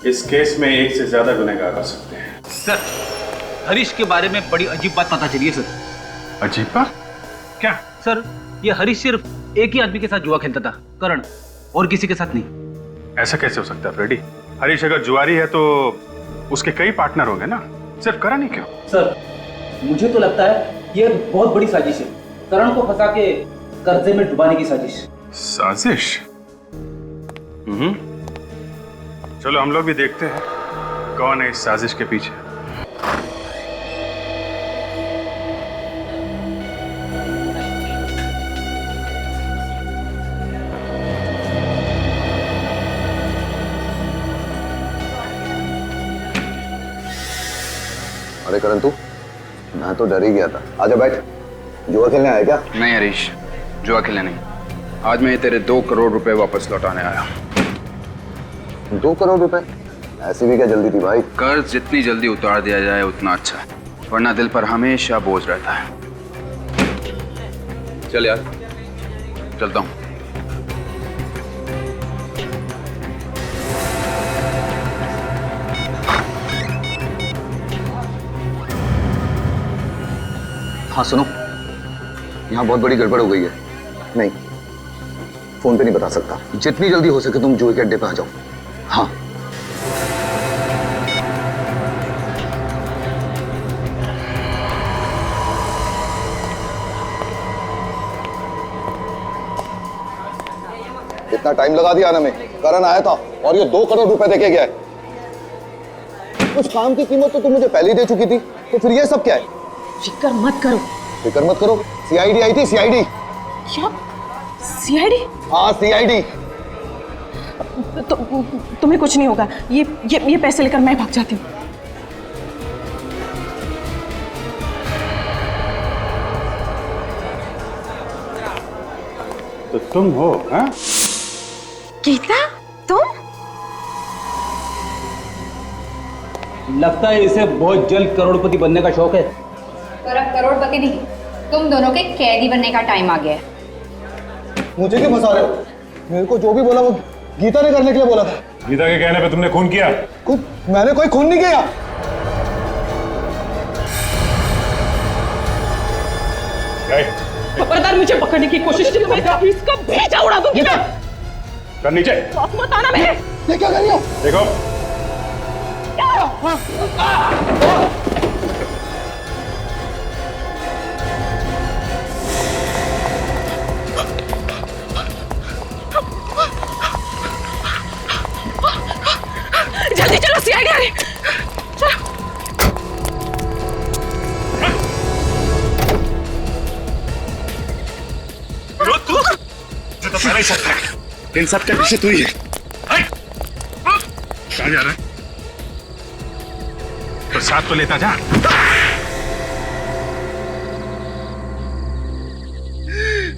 G: इस केस में एक से ज्यादा गुनहगार हो सकते हैं।
J: सर, हरीश के बारे में बड़ी अजीब बात पता चली है सर।
G: अजीब बात? क्या?
J: सर, ये हरीश सिर्फ एक ही आदमी के साथ जुआ खेलता था, करण, और किसी के साथ नहीं।
G: ऐसा कैसे हो सकता है फ्रेडी? हरीश अगर जुआरी है तो उसके कई पार्टनर होंगे ना, सिर्फ करण ही क्यों?
J: सर, मुझे तो लगता है ये बहुत बड़ी साजिश है, करण को फंसा के कर्जे में डुबाने की साजिश।
G: साजिश? चलो हम लोग भी देखते हैं कौन है इस साजिश के पीछे।
O: अरे करण, तू? मैं तो डर ही गया था। आजा बैठ। जुआ खेलने आया क्या?
A: नहीं हरीश, जुआ खेलने नहीं। आज मैं तेरे 2 करोड़ रुपए वापस लौटाने आया।
O: 2 करोड़ रुपए? ऐसी भी क्या जल्दी थी भाई?
A: कर्ज जितनी जल्दी उतार दिया जाए उतना अच्छा है, वरना दिल पर हमेशा बोझ रहता है। चल यार, चलता हूँ।
O: हाँ सुनो, यहाँ बहुत बड़ी गड़बड़ हो गई है। नहीं, फोन पे नहीं बता सकता। जितनी जल्दी हो सके तुम जुए के अड्डे पे आ जाओ। हाँ। इतना टाइम लगा दिया आने में। करण आया था और ये 2 करोड़ रुपए देके गया है। उस काम की कीमत तो तुम मुझे पहले ही दे चुकी थी, तो फिर ये सब क्या है?
K: फिक्र मत करो।
O: फिक्र मत करो? सीआईडी आई थी, सीआईडी।
K: क्या? सीआईडी?
O: हाँ सीआईडी।
K: तो तुम्हें कुछ नहीं होगा। ये पैसे लेकर मैं भाग जाती हूँ।
G: तो तुम हो? हाँ?
K: गीता, तुम?
J: लगता है इसे बहुत जल्द करोड़पति बनने का शौक है।
D: पर अब करोड़पति नहीं, तुम दोनों के कैदी बनने का टाइम आ गया है।
O: मुझे क्यों फंसा रहे हो? मेरे को जो भी बोला वो गीता ने करने के लिए बोला था।
L: गीता के कहने पे तुमने खून किया?
O: मैंने कोई खून नहीं किया।
K: खबरदार मुझे पकड़ने की कोशिश की तो मैं इसका भेजा उड़ा दूंगी।
L: कर नीचे।
K: मत आना मेरे।
O: ये क्या कर रही हो?
L: देखो।
K: जल्दी चलो, सीआईडी आ रही। चलो।
G: तू तो पहले ही सकता है। इन सब के पीछे तू ही है। कहाँ जा रहा है? तो साथ तो लेता जा।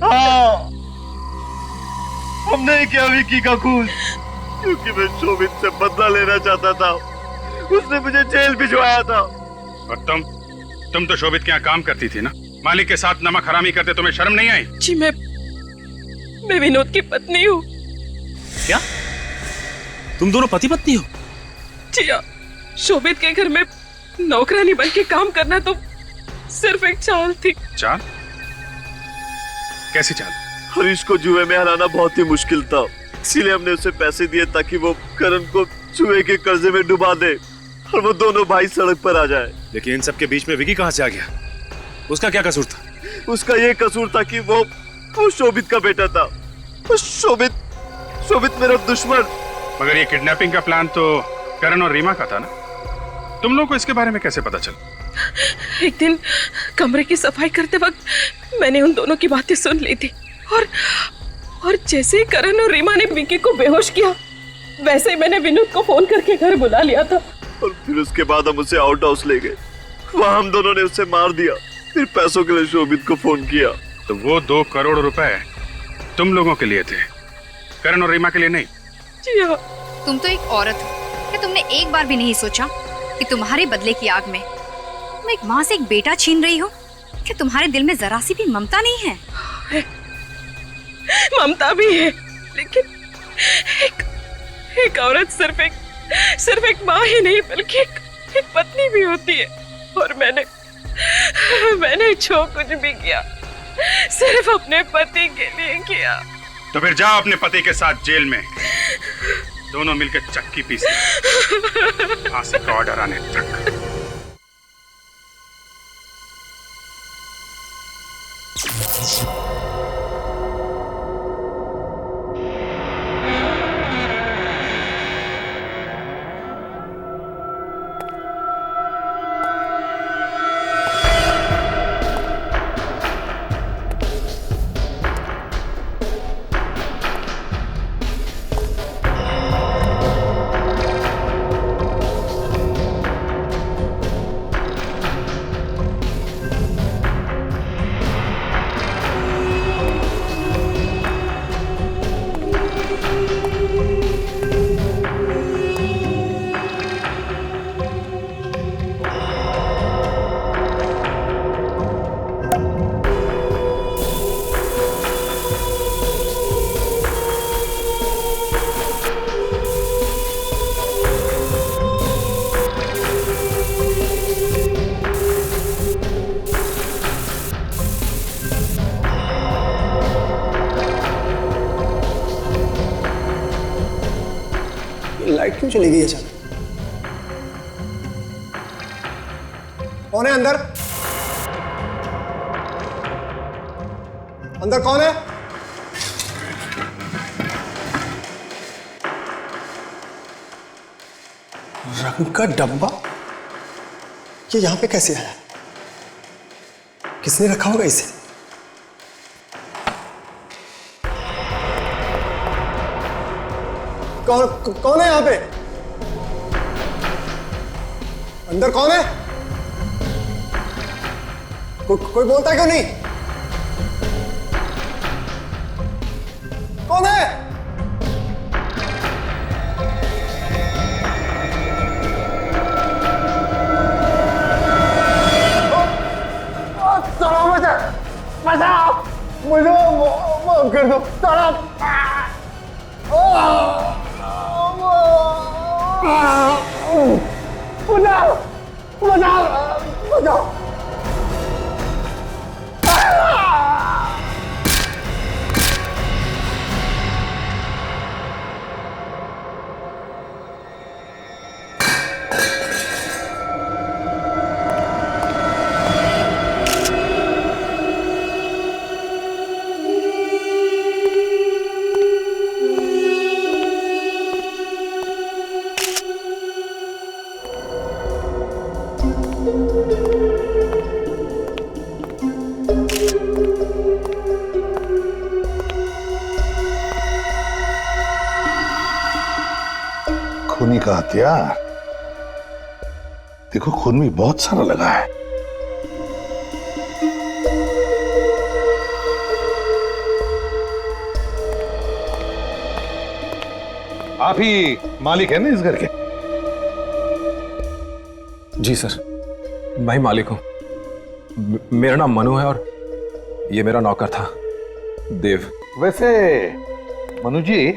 P: हाँ, हमने किया विकी का खून, क्योंकि मैं शोभित से बदला लेना चाहता था। उसने मुझे जेल भिजवाया था।
G: और तुम तो शोभित के यहाँ काम करती थी ना? मालिक के साथ नमक हरामी करते तुम्हें शर्म नहीं आई?
K: जी मैं विनोद की पत्नी हूँ।
L: क्या? तुम दोनों पति पत्नी हो?
K: जी हाँ, शोभित के घर में नौकरानी बन के काम करना तो सिर्फ एक चाल थी।
G: चाल? कैसी चाल?
P: हरीश को जुए में हराना बहुत ही मुश्किल था, इसीलिए हमने उसे पैसे दिए ताकि वो करण को जुए के कर्जे में डुबा दे और वो दोनों भाई सड़क पर आ जाए।
L: लेकिन इन सब के बीच में विकी कहाँ से आ गया? उसका क्या कसूर था?
P: उसका ये कसूर था कि वो शोभित का बेटा था। शोभित मेरा दुश्मन।
G: मगर ये किडनैपिंग का प्लान तो करण और रीमा का था ना? तुम लोगों को इसके बारे में कैसे पता चला?
K: एक दिन कमरे की सफाई करते वक्त मैंने उन दोनों की बातें सुन ली थी और जैसे ही करण और रीमा ने विकी को बेहोश किया, वैसे ही मैंने विनोद को फोन करके घर बुला लिया था।
P: और फिर उसके बाद हम उसे आउट हाउस ले गए। वहां हम दोनों ने उसे मार दिया। फिर पैसों के लिए शोभित को फोन किया।
G: तो वो 2 करोड़ रुपए तुम लोगों के लिए थे, करण और रीमा के लिए नहीं?
K: जी हाँ।
D: तुम तो एक औरत हो, क्या तुमने एक बार भी नहीं सोचा कि तुम्हारे बदले की आग में तुम एक माँ से एक बेटा छीन रही हो? क्या तुम्हारे दिल में जरा सी भी ममता नहीं है?
K: ममता भी है, लेकिन एक औरत सिर्फ एक माँ ही नहीं बल्कि एक पत्नी भी होती है। और मैंने जो कुछ भी किया
E: सिर्फ अपने पति के लिए किया।
G: तो फिर जाओ अपने पति के साथ जेल में, दोनों मिलकर चक्की पीसते फांसी का ऑर्डर आने तक।
Q: लाइट क्यों चली गई अचानक? कौन है अंदर? अंदर कौन है? रंग का डब्बा ये यहां पे कैसे आया? किसने रखा होगा इसे? कौन है यहां पे? अंदर कौन है? कोई बोलता क्यों नहीं? कौन है? बचाओ मुझे, माफ कर दो। बचाओ बचाओ बचाओ।
R: खूनी का हथियार देखो, खून भी बहुत सारा लगा है। आप ही मालिक है ना इस घर के?
S: जी सर, मैं ही मालिक हूं। मेरा नाम मनु है और ये मेरा नौकर था देव।
R: वैसे मनु जी,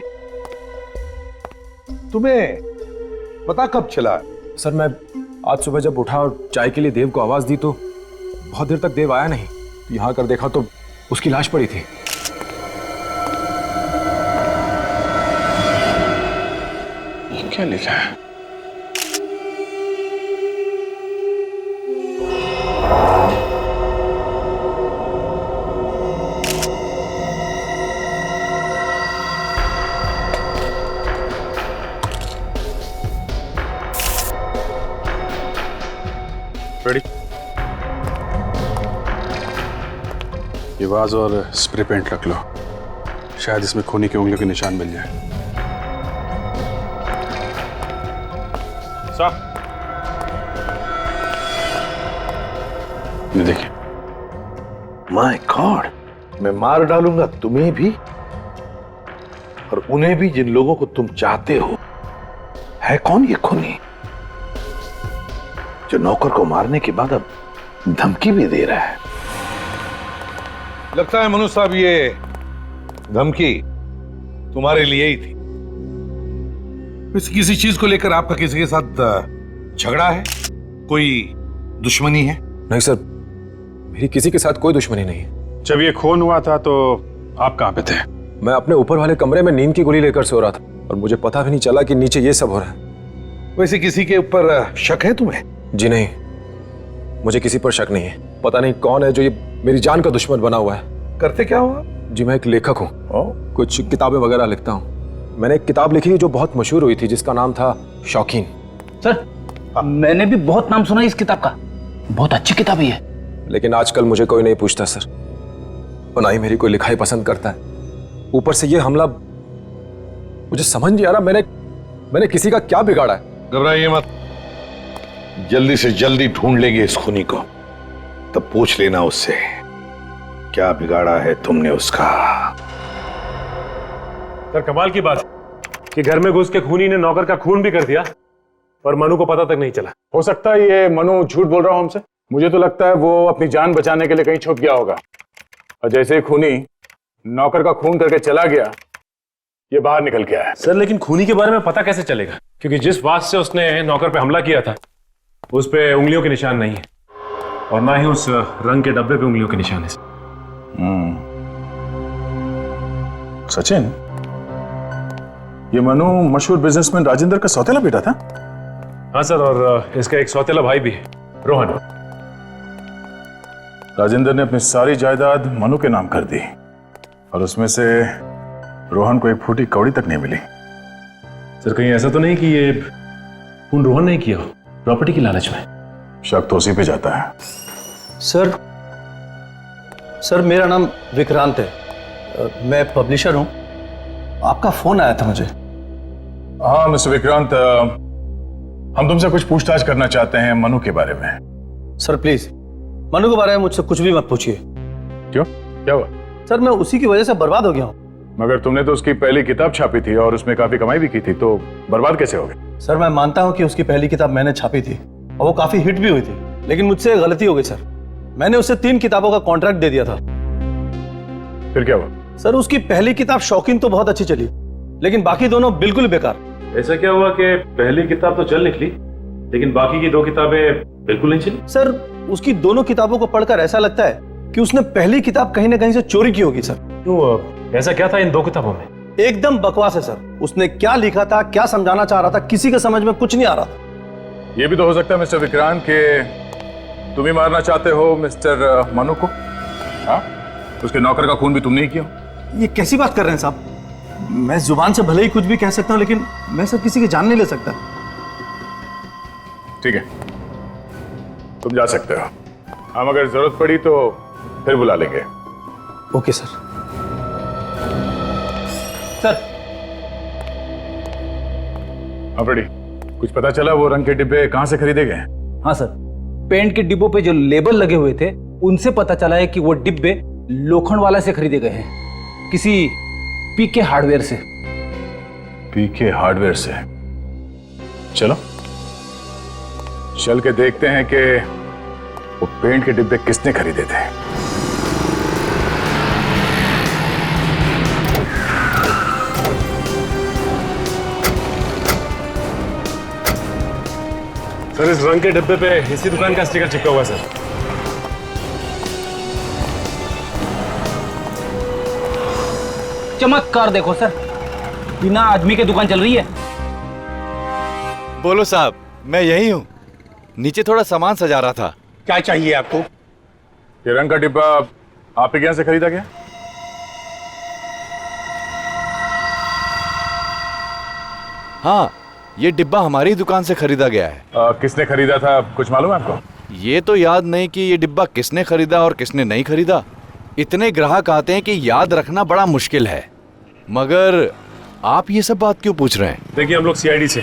R: तुम्हें पता कब चला?
S: सर मैं आज सुबह जब उठा और चाय के लिए देव को आवाज दी तो बहुत देर तक देव आया नहीं। तो यहां कर देखा तो उसकी लाश पड़ी थी।
R: ये क्या लिखा है?
G: रेडी? ये वाज और स्प्रे पेंट रख लो, शायद इसमें खूनी की उंगलियों के निशान मिल जाए। साहब ये देखिए।
R: माय गॉड, मैं मार डालूंगा तुम्हें भी और उन्हें भी जिन लोगों को तुम चाहते हो। है कौन ये खूनी जो नौकर को मारने के बाद अब धमकी भी दे रहा है? लगता है मनु साहब ये धमकी तुम्हारे लिए ही थी। किसी चीज को लेकर आपका किसी के साथ झगड़ा है? कोई दुश्मनी है?
S: नहीं सर, मेरी किसी के साथ कोई दुश्मनी नहीं है।
G: जब ये खून हुआ था तो आप कहाँ पे थे?
S: मैं अपने ऊपर वाले कमरे में नींद की गोली लेकर सो रहा था और मुझे पता भी नहीं चला कि नीचे ये सब हो रहा है।
R: वैसे किसी के ऊपर शक है तुम्हें?
S: जी नहीं, मुझे किसी पर शक नहीं है। पता नहीं कौन है जो ये मेरी जान का दुश्मन बना हुआ है।
R: करते क्या हुआ?
S: जी मैं एक लेखक हूँ, कुछ किताबें वगैरह लिखता हूँ। मैंने एक किताब लिखी थी जो बहुत मशहूर हुई थी, जिसका नाम था शौकीन।
J: सर मैंने भी बहुत नाम सुना इस किताब का, बहुत अच्छी किताब है।
S: लेकिन आजकल मुझे कोई नहीं पूछता सर, और ना ही मेरी कोई लिखाई पसंद करता है। ऊपर से ये हमला, मुझे समझ नहीं आ रहा मैंने किसी का क्या बिगाड़ा है।
R: घबराइए मत, जल्दी से जल्दी ढूंढ लेंगे इस खूनी को, तब पूछ लेना उससे क्या बिगाड़ा है तुमने उसका।
L: सर कमाल की बात कि घर में घुस के खूनी ने नौकर का खून भी कर दिया और मनु को पता तक नहीं चला।
G: हो सकता है ये मनु झूठ बोल रहा हो हमसे। मुझे तो लगता है वो अपनी जान बचाने के लिए कहीं छुप गया होगा, और जैसे ही खूनी नौकर का खून करके चला गया, ये बाहर निकल के आया।
L: सर लेकिन खूनी के बारे में पता कैसे चलेगा, क्योंकि जिस बात से उसने नौकर पे हमला किया था उस पे उंगलियों के निशान नहीं है, और ना ही उस रंग के डब्बे पे उंगलियों के निशान है।
G: सचिन, ये मनु मशहूर बिजनेसमैन राजेंद्र का सौतेला बेटा था?
L: हाँ सर, और इसका एक सौतेला भाई भी है, रोहन।
G: राजेंद्र ने अपनी सारी जायदाद मनु के नाम कर दी, और उसमें से रोहन को एक फूटी कौड़ी तक नहीं मिली।
L: सर कहीं ऐसा तो नहीं कि ये खून रोहन ने किया हो प्रॉपर्टी की लालच में?
G: शक तो उसी पे जाता है।
M: सर मेरा नाम विक्रांत है, मैं पब्लिशर हूं। आपका फोन आया था मुझे।
G: हाँ मिस्टर विक्रांत, हम तुमसे कुछ पूछताछ करना चाहते हैं मनु के बारे में।
M: सर प्लीज मनु के बारे में मुझसे कुछ भी मत पूछिए।
G: क्यों, क्या हुआ?
M: सर मैं उसी की वजह से बर्बाद हो गया हूँ।
G: मगर तुमने तो उसकी पहली किताब छापी थी और उसमें काफी कमाई भी की थी, तो बर्बाद कैसे हो गए?
M: सर मैं मानता हूँ कि उसकी पहली किताब मैंने छापी थी और वो काफी हिट भी हुई थी, लेकिन मुझसे गलती हो गई सर। मैंने उसे 3 किताबों का कॉन्ट्रैक्ट दे दिया था।
G: फिर क्या हुआ?
M: सर उसकी पहली किताब शौकीन तो बहुत अच्छी चली, लेकिन बाकी दोनों बिल्कुल बेकार।
L: ऐसा क्या हुआ कि पहली किताब तो चल निकली लेकिन बाकी की 2 किताबें बिल्कुल नहीं चली?
M: सर उसकी दोनों किताबों को पढ़कर ऐसा लगता है कि उसने पहली किताब कहीं ना कहीं से चोरी की होगी सर।
L: क्यों, ऐसा क्या था इन 2 किताबों में?
M: एकदम बकवास है सर। उसने क्या लिखा था, क्या समझाना चाह रहा था, किसी के समझ में कुछ नहीं आ रहा था।
G: ये भी तो हो सकता है मिस्टर विक्रांत के तुम ही मारना चाहते हो मिस्टर मनु को। हाँ, उसके नौकर का खून भी तुमने ही किया।
M: ये कैसी बात कर रहे हैं साहब? मैं जुबान से भले ही कुछ भी कह सकता हूं, लेकिन मैं सब किसी की जान नहीं ले सकता।
G: ठीक है, तुम जा सकते हो। हम अगर जरूरत पड़ी तो फिर बुला लेंगे।
M: Okay sir. सर
G: रेडी, कुछ पता चला वो रंग के डिब्बे कहां से खरीदे गए?
J: हाँ सर, पेंट के डिब्बों पे जो लेबल लगे हुए थे उनसे पता चला है कि वो डिब्बे लोखंडवाला से खरीदे गए हैं, किसी पीके हार्डवेयर से।
G: पीके हार्डवेयर से? चलो चल के देखते हैं कि वो पेंट के डिब्बे किसने खरीदे थे।
L: सर इस रंग के डिब्बे पे इसी दुकान का स्टिकर चिपका हुआ है सर।
J: चमत्कार देखो सर, बिना आदमी के दुकान चल रही है।
T: बोलो साहब, मैं यही हूँ, नीचे थोड़ा सामान सजा रहा था।
R: क्या चाहिए आपको?
G: ये रंग का डिब्बा आपके यहाँ से खरीदा गया?
T: हाँ, ये डिब्बा हमारी दुकान से खरीदा गया है।
G: किसने खरीदा था, कुछ मालूम है आपको?
T: ये तो याद नहीं कि ये डिब्बा किसने खरीदा और किसने नहीं खरीदा। इतने ग्राहक आते हैं कि याद रखना बड़ा मुश्किल है। मगर आप ये सब बात क्यों पूछ रहे हैं?
L: देखिए हम लोग सीआईडी से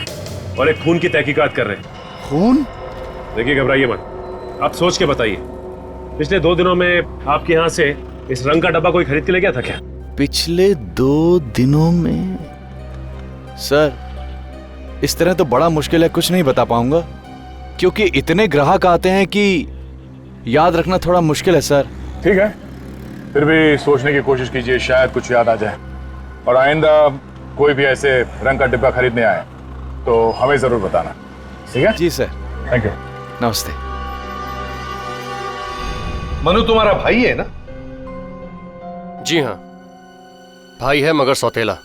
L: और एक खून की तहकीकात कर रहे हैं।
T: खून?
L: देखिए घबराइए मत, आप सोच के बताइए, पिछले 2 दिनों में आपके यहाँ से इस रंग का डब्बा कोई खरीद के ले गया था क्या?
T: पिछले 2 दिनों में? सर इस तरह तो बड़ा मुश्किल है, कुछ नहीं बता पाऊंगा, क्योंकि इतने ग्राहक आते हैं कि याद रखना थोड़ा मुश्किल है सर।
G: ठीक है, फिर भी सोचने की कोशिश कीजिए, शायद कुछ याद आ जाए। और आइंदा कोई भी ऐसे रंग का डिब्बा खरीदने आए तो हमें जरूर बताना, ठीक है?
T: जी सर।
G: Thank you.
T: नमस्ते।
R: मनु तुम्हारा भाई है ना?
B: जी हाँ, भाई है मगर सौतेला।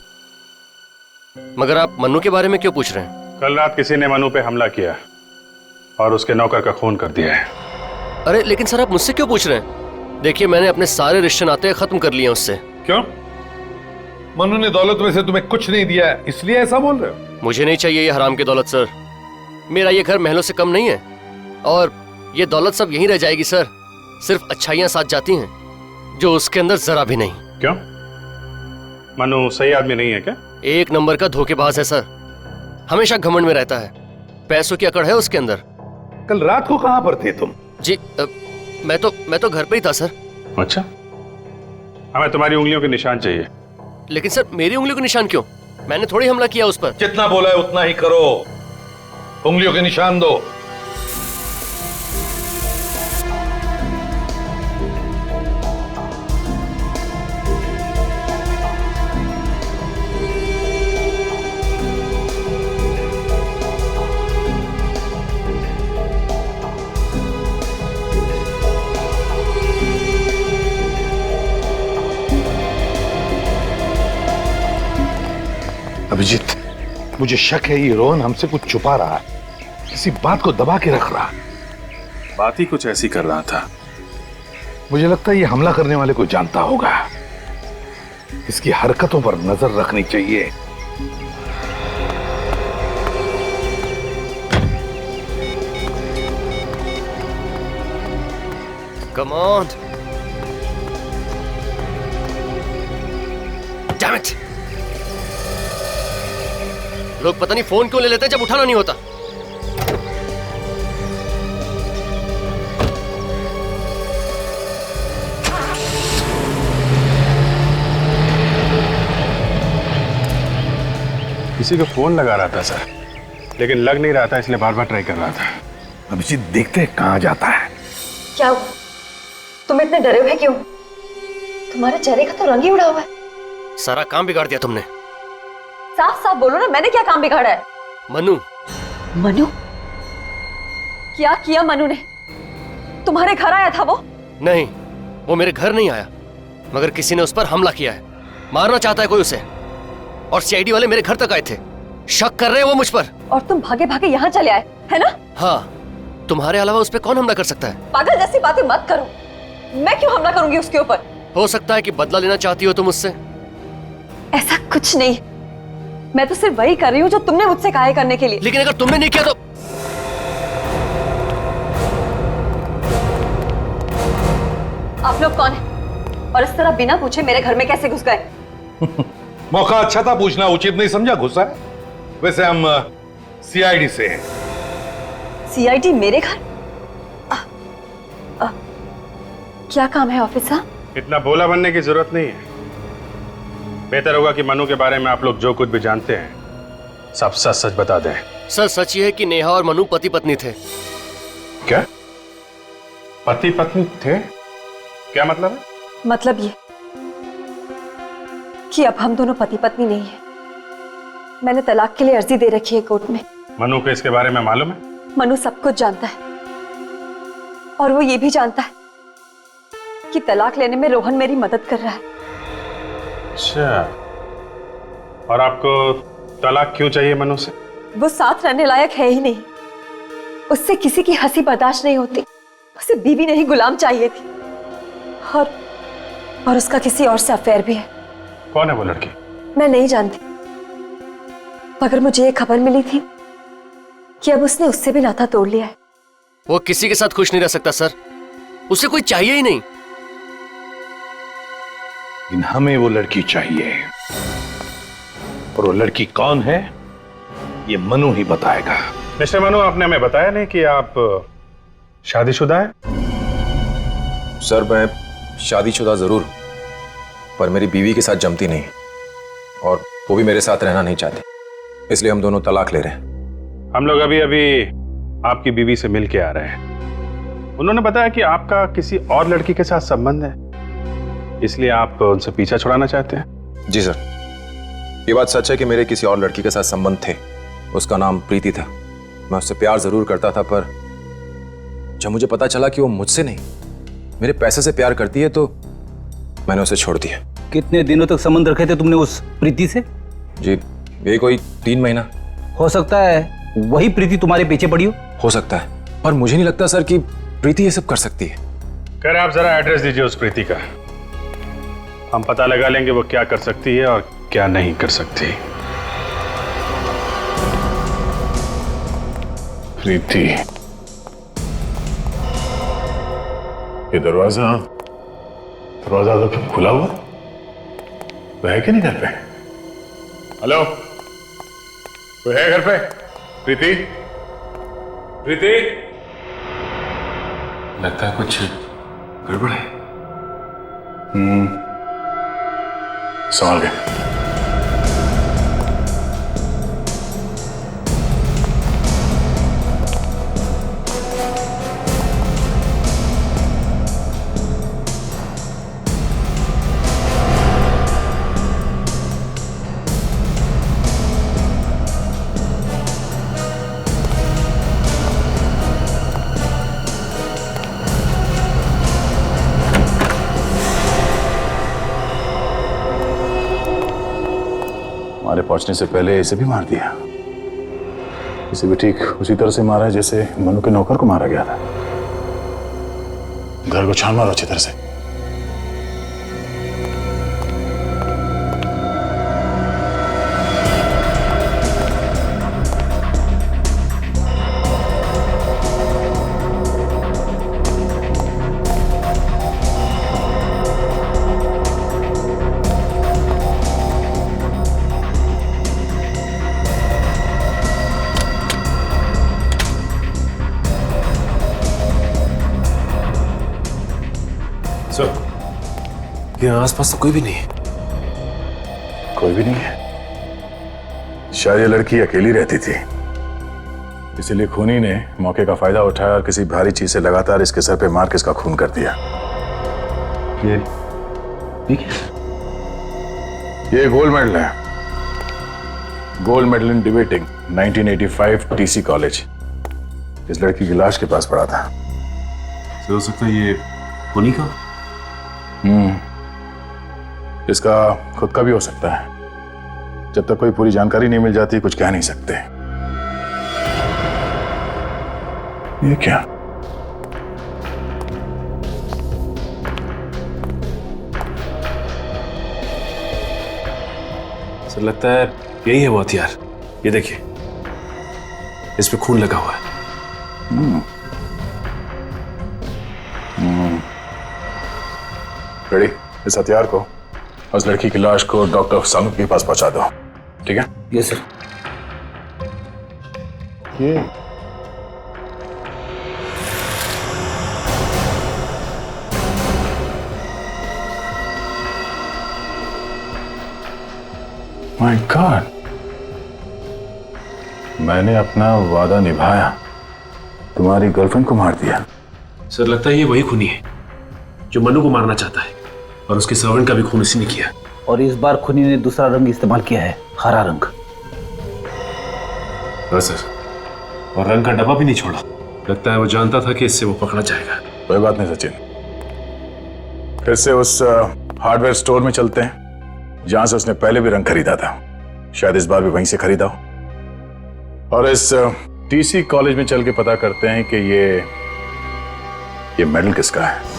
B: मगर आप मन्नू के बारे में क्यों पूछ रहे हैं?
G: कल रात किसी ने मनु पे हमला किया और उसके नौकर का खून कर दिया है।
B: अरे लेकिन सर आप मुझसे क्यों पूछ रहे हैं? देखिए मैंने अपने सारे रिश्ते नाते खत्म कर लिए उससे।
R: क्यों? मनु ने दौलत में से तुम्हें कुछ नहीं दिया है, इसलिए ऐसा बोल रहे हो?
B: मुझे नहीं चाहिए ये हराम की दौलत सर। मेरा ये घर महलों से कम नहीं है और ये दौलत सब यहीं रह जाएगी सर। सिर्फ अच्छाइयां साथ जाती हैं जो उसके अंदर जरा भी नहीं।
G: क्यों? मनु सही आदमी नहीं है क्या? एक
B: नंबर का धोखेबाज है सर। हमेशा घमंड में रहता है, पैसों की अकड़ है उसके अंदर।
R: कल रात को कहां पर थे तुम?
B: जी मैं तो घर पे ही था सर।
G: अच्छा, हमें तुम्हारी उंगलियों के निशान चाहिए।
B: लेकिन सर मेरी उंगलियों के निशान क्यों? मैंने थोड़ी हमला किया उस पर।
R: जितना बोला है उतना ही करो, उंगलियों के निशान दो। अभिजीत, मुझे शक है ये रोहन हमसे कुछ छुपा रहा है, किसी बात को दबा के रख रहा।
G: बात ही कुछ ऐसी कर रहा था।
R: मुझे लगता है ये हमला करने वाले को जानता होगा, इसकी हरकतों पर नजर रखनी चाहिए।
B: Come on. Damn it. लोग पता नहीं फोन क्यों ले लेते हैं जब उठाना नहीं होता।
G: किसी को फोन लगा रहा था सर, लेकिन लग नहीं रहा था इसलिए बार बार ट्राई कर रहा था।
R: अभिजीत देखते हैं कहां जाता है।
U: क्या तुम इतने डरे हुए क्यों? तुम्हारे चेहरे का तो रंग ही उड़ा हुआ है।
B: सारा काम बिगाड़ दिया तुमने।
U: साफ साफ बोलो ना, मैंने क्या काम बिगाड़ा है?
B: मनु।
U: मनु? क्या किया मनु ने? तुम्हारे घर आया था वो?
B: नहीं, वो मेरे घर नहीं आया, मगर किसी ने उस पर हमला किया है। मारना चाहता है कोई उसे, और सीआईडी वाले मेरे घर तक आए थे। शक कर रहे हैं वो मुझ पर।
U: और तुम भागे भागे यहाँ चले आए, है ना?
B: हाँ, तुम्हारे अलावा उस पर कौन हमला कर सकता है?
U: पागल जैसी बातें मत करो। मैं क्यों हमला करूंगी उसके ऊपर?
B: हो सकता है कि बदला लेना चाहती हो तुम मुझसे।
U: ऐसा कुछ नहीं, मैं तो सिर्फ वही कर रही हूँ जो तुमने मुझसे कहा है करने के लिए।
B: लेकिन अगर तुमने नहीं किया तो?
U: आप लोग कौन हैं? और इस तरह बिना पूछे मेरे घर में कैसे घुस गए?
R: मौका अच्छा था, पूछना उचित नहीं समझा घुसा है। वैसे हम सीआईडी से हैं।
U: सीआईडी मेरे घर? क्या काम है ऑफिसर?
G: इतना भोला बनने की जरूरत नहीं है। बेहतर होगा कि मनु के बारे में आप लोग जो कुछ भी जानते हैं सब सच सच बता दें।
B: सर सच ये है कि नेहा और मनु पति पत्नी थे।
G: क्या? पति पत्नी थे? क्या मतलब है?
U: मतलब ये कि अब हम दोनों पति पत्नी नहीं है। मैंने तलाक के लिए अर्जी दे रखी है कोर्ट में।
G: मनु को इसके बारे में मालूम है?
U: मनु सब कुछ जानता है, और वो ये भी जानता है कि तलाक लेने में रोहन मेरी मदद कर रहा है।
G: अच्छा, और आपको तलाक क्यों चाहिए मनु से?
U: वो साथ रहने लायक है ही नहीं, उससे किसी की हंसी बर्दाश्त नहीं होती। उसे बीवी नहीं गुलाम चाहिए थी, और उसका किसी और से अफेयर भी है।
G: कौन है वो लड़की?
U: मैं नहीं जानती, मगर मुझे ये खबर मिली थी कि अब उसने उससे भी नाता तोड़ लिया है।
B: वो किसी के साथ खुश नहीं रह सकता सर, उसे कोई चाहिए ही नहीं।
R: लेकिन हमें वो लड़की चाहिए, और वो लड़की कौन है ये मनु ही बताएगा।
G: मिस्टर मनु, आपने हमें बताया नहीं कि आप शादीशुदा हैं?
S: सर मैं शादीशुदा जरूर, पर मेरी बीवी के साथ जमती नहीं, और वो भी मेरे साथ रहना नहीं चाहती, इसलिए हम दोनों तलाक ले रहे हैं।
G: हम लोग अभी अभी आपकी बीवी से मिल के आ रहे हैं। उन्होंने बताया कि आपका किसी और लड़की के साथ संबंध है, इसलिए आप उनसे पीछा छुड़ाना चाहते हैं।
S: जी सर, ये बात सच है कि मेरे किसी और लड़की के साथ संबंध थे। उसका नाम प्रीति था। मैं उससे प्यार जरूर करता था, पर जब मुझे पता चला कि वो मुझसे नहीं मेरे पैसे से प्यार करती है तो मैंने उसे छोड़ दिया।
J: कितने दिनों तक संबंध रखे थे तुमने उस प्रीति से?
S: जी ये कोई 3 महीना।
J: हो सकता है वही प्रीति तुम्हारे पीछे पड़ी
S: हो सकता है, पर मुझे नहीं लगता सर कि प्रीति ये सब कर सकती है।
G: कह रहे आप जरा एड्रेस दीजिए उस प्रीति का, हम पता लगा लेंगे वो क्या कर सकती है और क्या नहीं कर सकती।
F: प्रीति, ये दरवाजा तो खुला हुआ, वो है कि नहीं घर पे? हेलो, कोई है घर पे? प्रीति, प्रीति, लगता है कुछ गड़बड़ है। संभाल के। हमारे पहुंचने से पहले इसे भी मार दिया। इसे भी ठीक उसी तरह से मारा है जैसे मनु के नौकर को मारा गया था। घर को छान मारो अच्छी तरह से।
S: यहाँ आसपास तो कोई भी नहीं है।
F: कोई भी नहीं है? शायद ये लड़की अकेली रहती थी, इसीलिए खूनी ने मौके का फायदा उठाया और किसी भारी चीज से लगातार इसके सर पे मार के इसका खून कर दिया। ये गोल्ड मेडल है, gold medal in debating 1985 TC college. इस लड़की की लाश के पास पड़ा था।
L: हो सकता है ये खूनी का?
F: इसका खुद का भी हो सकता है। जब तक कोई पूरी जानकारी नहीं मिल जाती कुछ कह नहीं सकते। ये क्या?
L: सर लगता है यही है वो हथियार। ये देखिए, इस पे खून लगा हुआ है।
F: रेडी? इस हथियार को उस लड़की की लाश को डॉक्टर सानू के पास पहुंचा दो, ठीक है?
J: Yes sir.
F: ये माय गॉड, मैंने अपना वादा निभाया, तुम्हारी गर्लफ्रेंड को मार दिया।
L: सर लगता है ये वही खूनी है जो मनु को मारना चाहता है, और उसके सर्वेंट का भी खून इसी ने किया।
J: और इस बार खूनी ने दूसरा रंग इस्तेमाल किया है, हरा रंग।
L: बस सर, और रंग का डब्बा भी नहीं छोड़ा। लगता है वो जानता था कि इससे वो पकड़ा जाएगा।
F: कोई बात नहीं सचिन, फिर से उस हार्डवेयर स्टोर में चलते हैं जहां से उसने पहले भी रंग खरीदा था। शायद इस बार भी वहीं से खरीदा हो। और इस टीसी कॉलेज में चल के पता करते हैं कि ये मेडल किसका है।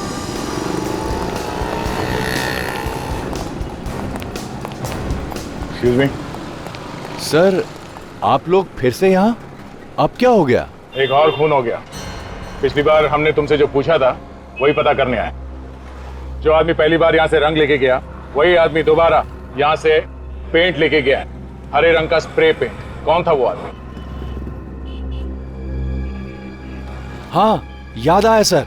F: एक्सक्यूज मी
T: सर, आप लोग फिर से यहाँ? अब क्या हो गया?
F: एक और खून हो गया। पिछली बार हमने तुमसे जो पूछा था वही पता करने आए। जो आदमी पहली बार यहाँ से रंग लेके गया वही आदमी दोबारा यहाँ से पेंट लेके गया है, हरे रंग का स्प्रे पेंट। कौन था वो आदमी?
T: हाँ, याद आया सर।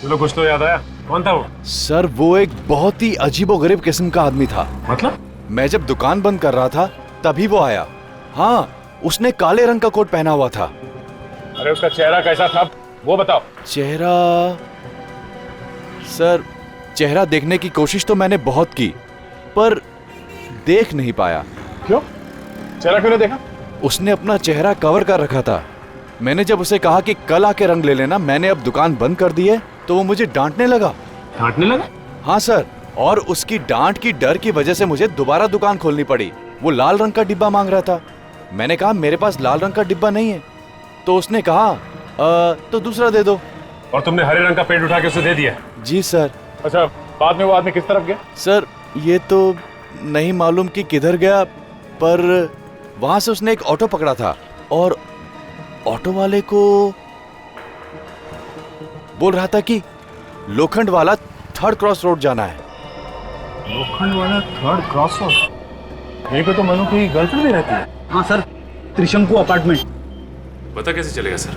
L: चलो कुछ तो याद आया। कौन था वो?
T: सर वो एक बहुत ही अजीबोगरीब किस्म का आदमी था।
L: मतलब?
T: मैं जब दुकान बंद कर रहा था तभी वो आया। हाँ, उसने काले रंग का कोट पहना हुआ था।
F: अरे उसका चेहरा कैसा था वो बताओ।
T: चेहरा? सर चेहरा देखने की कोशिश तो मैंने बहुत की पर देख नहीं पाया।
F: क्यों? चेहरा क्यों नहीं देखा?
T: उसने अपना चेहरा कवर कर रखा था। मैंने जब उसे कहा कि कल आके रंग ले लेना, मैंने अब दुकान बंद कर दी है, तो वो मुझे डांटने लगा।
L: डांटने लगा?
T: हाँ सर, और उसकी डांट की डर की वजह से मुझे दोबारा दुकान खोलनी पड़ी। वो लाल रंग का डिब्बा मांग रहा था। मैंने कहा मेरे पास लाल रंग का डिब्बा नहीं है, तो उसने कहा तो दूसरा दे दो।
L: और तुमने हरे रंग का पेंट उठा के उसे दे दिया?
T: जी सर।
L: अच्छा, बाद में वो आदमी किस तरफ गया?
T: सर ये तो नहीं मालूम कि किधर गया, पर वहां से उसने एक ऑटो पकड़ा था और ऑटो वाले को बोल रहा था कि लोखंड वाला 3rd क्रॉस रोड जाना है।
L: लोखंड वाला 3rd क्रॉस रोड? यहीं पे तो मनु की गर्लफ्रेंड भी रहती है।
J: हाँ सर, त्रिशंकु अपार्टमेंट।
L: पता कैसे चलेगा सर?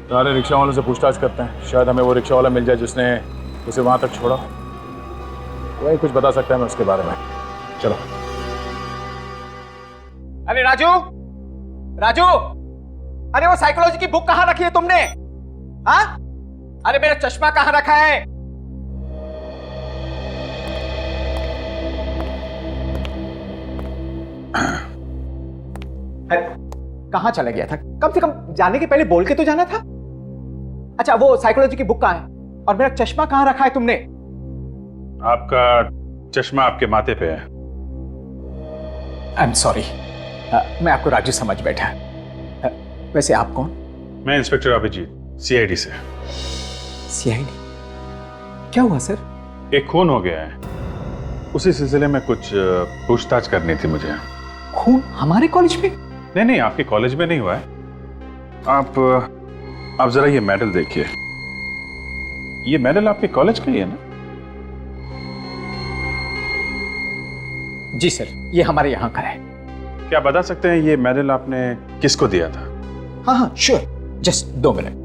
L: सारे रिक्शा वालों से पूछताछ करते हैं, शायद हमें वो रिक्शा वाला मिल जाए जिसने उसे वहां तक छोड़ा। वही कुछ बता सकता है मैं उसके बारे में। चलो।
I: अरे राजू, राजू, अरे वो साइकोलॉजी की बुक कहाँ रखी है तुमने? हाँ? अरे मेरा चश्मा कहाँ रखा है? कहाँ चला गया था? कम से कम जाने के पहले बोल के तो जाना था। अच्छा, वो साइकोलॉजी की बुक कहाँ है? और मेरा चश्मा कहाँ रखा है तुमने?
G: आपका चश्मा आपके माथे पे है।
I: आई एम सॉरी, मैं आपको राजू समझ बैठा। वैसे आप कौन?
G: मैं इंस्पेक्टर अभिजीत, सीआईडी से।
I: सीआईडी? क्या हुआ सर?
G: एक खून हो गया है, उसी सिलसिले में कुछ पूछताछ करनी थी मुझे।
I: खून हमारे कॉलेज में?
G: नहीं नहीं, आपके कॉलेज में नहीं हुआ है। आप जरा ये मेडल देखिए। ये मेडल आपके कॉलेज का ही है ना?
I: जी सर, ये हमारे यहाँ का है।
G: क्या बता सकते हैं ये मेडल आपने किसको दिया था?
I: हाँ हाँ श्योर, जस्ट 2 मिनट।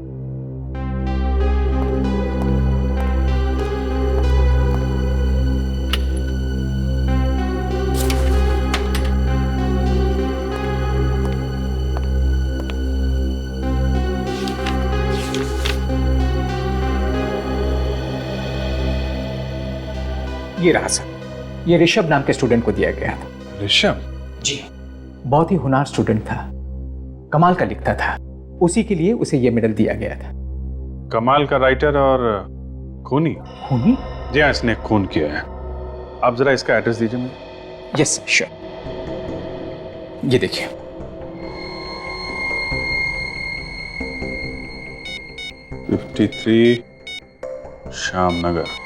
I: ये रहा सर, ये ऋषभ नाम के स्टूडेंट को दिया गया था।
G: ऋषभ?
I: जी, बहुत ही होनहार स्टूडेंट था, कमाल का लिखता था, उसी के लिए उसे ये मेडल दिया गया था।
G: कमाल का राइटर और खूनी?
I: खूनी?
G: जी हाँ, इसने खून किया है। आप जरा इसका एड्रेस दीजिए मुझे।
I: यस श्योर, ये देखिए।
G: (53) Shyam Nagar.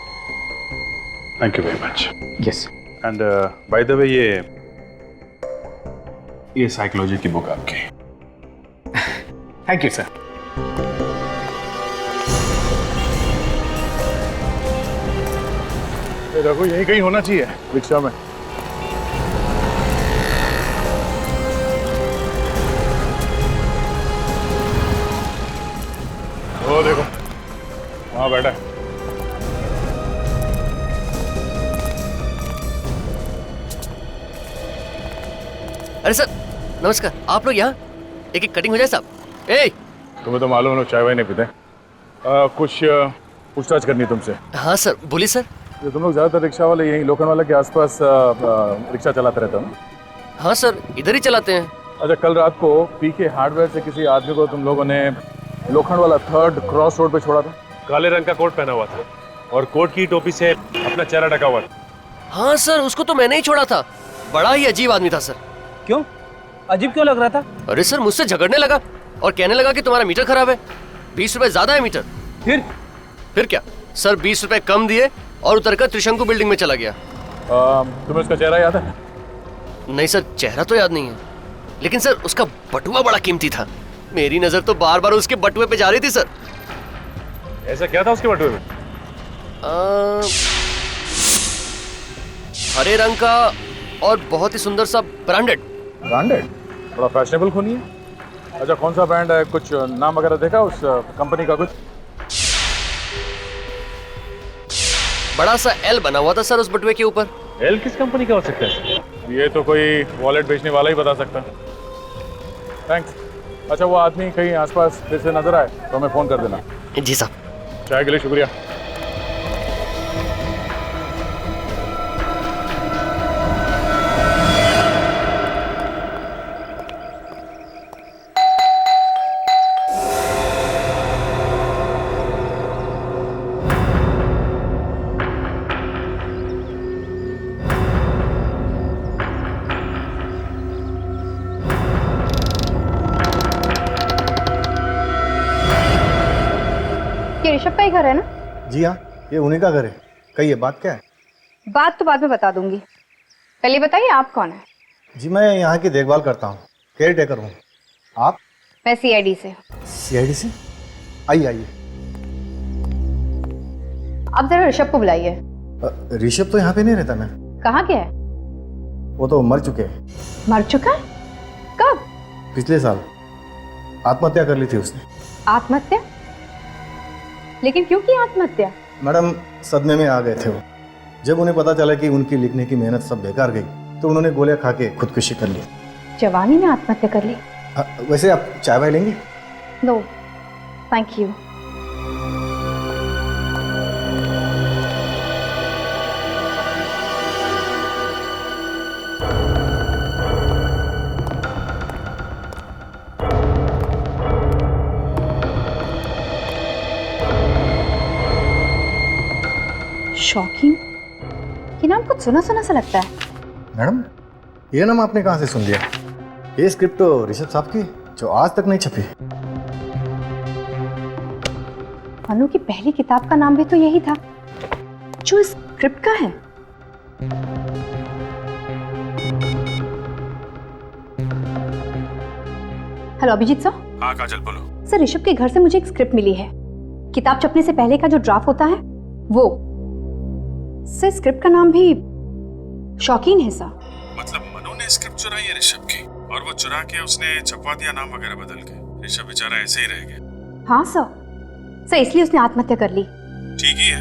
G: Thank you very much.
I: Yes.
G: And by the way, ये साइकोलॉजी की बुक आपकी।
I: Thank you sir.
L: रघु यही कहीं होना चाहिए रिक्शा में। वो देखो वहां बैठा है।
B: अरे सर नमस्कार, आप लोग यहाँ? एक कटिंग हो जाए साहब। ए
L: तुम्हें तो मालूम है लोग चाय वाय नहीं पीते। कुछ पूछताछ करनी तुमसे।
B: हाँ सर बोलिए सर।
L: ये तुम लोग ज्यादातर रिक्शा वाले यही लोखंडवाला के आसपास रिक्शा चलाते रहते हो ना?
B: हाँ सर, इधर ही चलाते हैं।
L: अच्छा, कल रात को पीके हार्डवेयर से किसी आदमी को तुम लोगों ने लोखंडवाला 3rd क्रॉस रोड पे छोड़ा था। काले रंग का कोट पहना हुआ था और कोट की टोपी से अपना चेहरा ढका हुआ था।
B: हाँ सर, उसको तो मैंने ही छोड़ा था। बड़ा ही अजीब आदमी था सर।
N: क्यों? अजीब क्यों लग रहा था?
B: अरे सर, मुझसे झगड़ने लगा और कहने लगा कि तुम्हारा मीटर खराब है, 20 रुपए ज्यादा है मीटर। फिर क्या सर, 20 रुपए कम दिए और उतरकर त्रिशंकु बिल्डिंग में चला गया।
L: तुम्हें उसका चेहरा याद है?
B: नहीं सर, चेहरा तो याद नहीं है, लेकिन सर उसका बटुआ बड़ा कीमती था। मेरी नजर तो बार बार उसके बटुए पे जा रही थी सर।
L: ऐसा क्या था उसके बटुए में?
B: हरे रंग का और बहुत ही सुंदर सा ब्रांडेड।
L: ब्रांडेड? बड़ा फैशनेबल खूनी है। अच्छा, कौन सा ब्रांड है? कुछ नाम वगैरह देखा उस कंपनी का? कुछ
B: बड़ा सा एल बना हुआ था सर उस बटुए के ऊपर।
L: एल किस कंपनी का हो सकता है? ये तो कोई वॉलेट बेचने वाला ही बता सकता है। थैंक्स। अच्छा, वो आदमी कहीं आसपास फिर से नजर आए तो हमें फोन कर देना।
B: जी साहब।
L: चाय के लिए शुक्रिया।
D: ये ऋषभ का ही घर है ना?
M: जी हाँ, ये उन्हीं का घर है। कहिए, बात क्या है?
D: बात तो बाद में बता दूंगी, पहले बताइए आप कौन है?
M: जी मैं यहाँ की देखभाल करता हूँ, केयर टेकर हूँ। आप?
D: मैं सीआईडी से।
M: सीआईडी से? आइए आइए।
D: आप जरा ऋषभ को बुलाइए।
M: ऋषभ तो यहाँ पे नहीं रहता। मैं
D: कहाँ गया है?
M: वो तो मर चुके हैं।
D: मर चुका है? कब?
M: पिछले साल आत्महत्या कर ली थी उसने।
D: आत्महत्या? लेकिन क्यों की आत्महत्या?
M: मैडम सदमे में आ गए थे वो। जब उन्हें पता चला कि उनकी लिखने की मेहनत सब बेकार गई तो उन्होंने गोलियां खा के खुदकुशी कर ली।
D: जवानी में आत्महत्या कर ली?
M: वैसे आप चाय वाय लेंगे?
D: No thank you. शॉकिंग, ये नाम कुछ सुना सुना सा लगता है।
M: मैडम ये नाम आपने कहाँ से सुन लिया? ये स्क्रिप्ट तो ऋषभ साहब की, जो आज तक नहीं छपी।
D: अनु की पहली किताब का नाम भी तो यही था जो इस स्क्रिप्ट का है। Hello Abhijit sir.
G: हाँ काजल बोलो।
D: सर ऋषभ के घर से मुझे एक स्क्रिप्ट मिली है, किताब छपने से पहले का जो ड्राफ्ट होता है वो। सर स्क्रिप्ट का नाम भी शौकीन है सर।
G: मतलब मनु ने स्क्रिप्ट चुराई है ऋषभ की, और वो चुरा के उसने छपवा दिया नाम वगैरह बदल के। ऋषभ बेचारा ऐसे ही रह गया।
D: हाँ सर इसलिए उसने आत्महत्या कर ली।
G: ठीक ही है,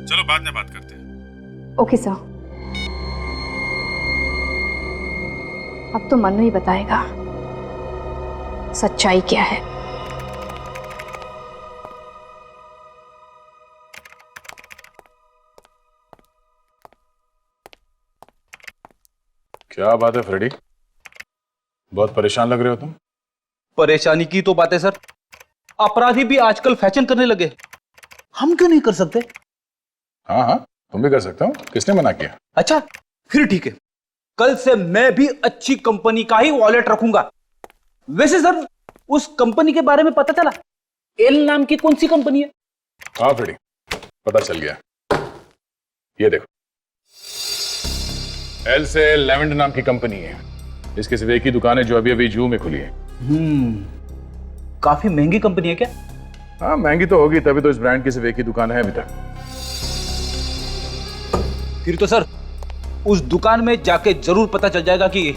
G: चलो बाद में बात करते हैं।
D: Okay sir. अब तो मनु ही बताएगा सच्चाई क्या है।
F: क्या बात है फ्रेडी, बहुत परेशान लग रहे हो तुम।
J: परेशानी की तो बात है सर, अपराधी भी आजकल फैशन करने लगे, हम क्यों नहीं कर सकते?
F: हाँ हाँ तुम भी कर सकते हो, किसने मना किया?
J: अच्छा फिर ठीक है, कल से मैं भी अच्छी कंपनी का ही वॉलेट रखूंगा। वैसे सर उस कंपनी के बारे में पता चला? एल नाम की कौन सी कंपनी है?
F: हाँ फ्रेडी पता चल गया, ये देखो एल से लेवेंड नाम की कंपनी है। इसकी सिर्फ एक ही दुकान है जो अभी अभी जू में खुली है।
J: काफी महंगी कंपनी है क्या?
F: हाँ महंगी तो होगी, तभी तो इस ब्रांड की सिर्फ एक ही दुकान है अभी तक।
J: फिर तो सर उस दुकान में जाके जरूर पता चल जाएगा कि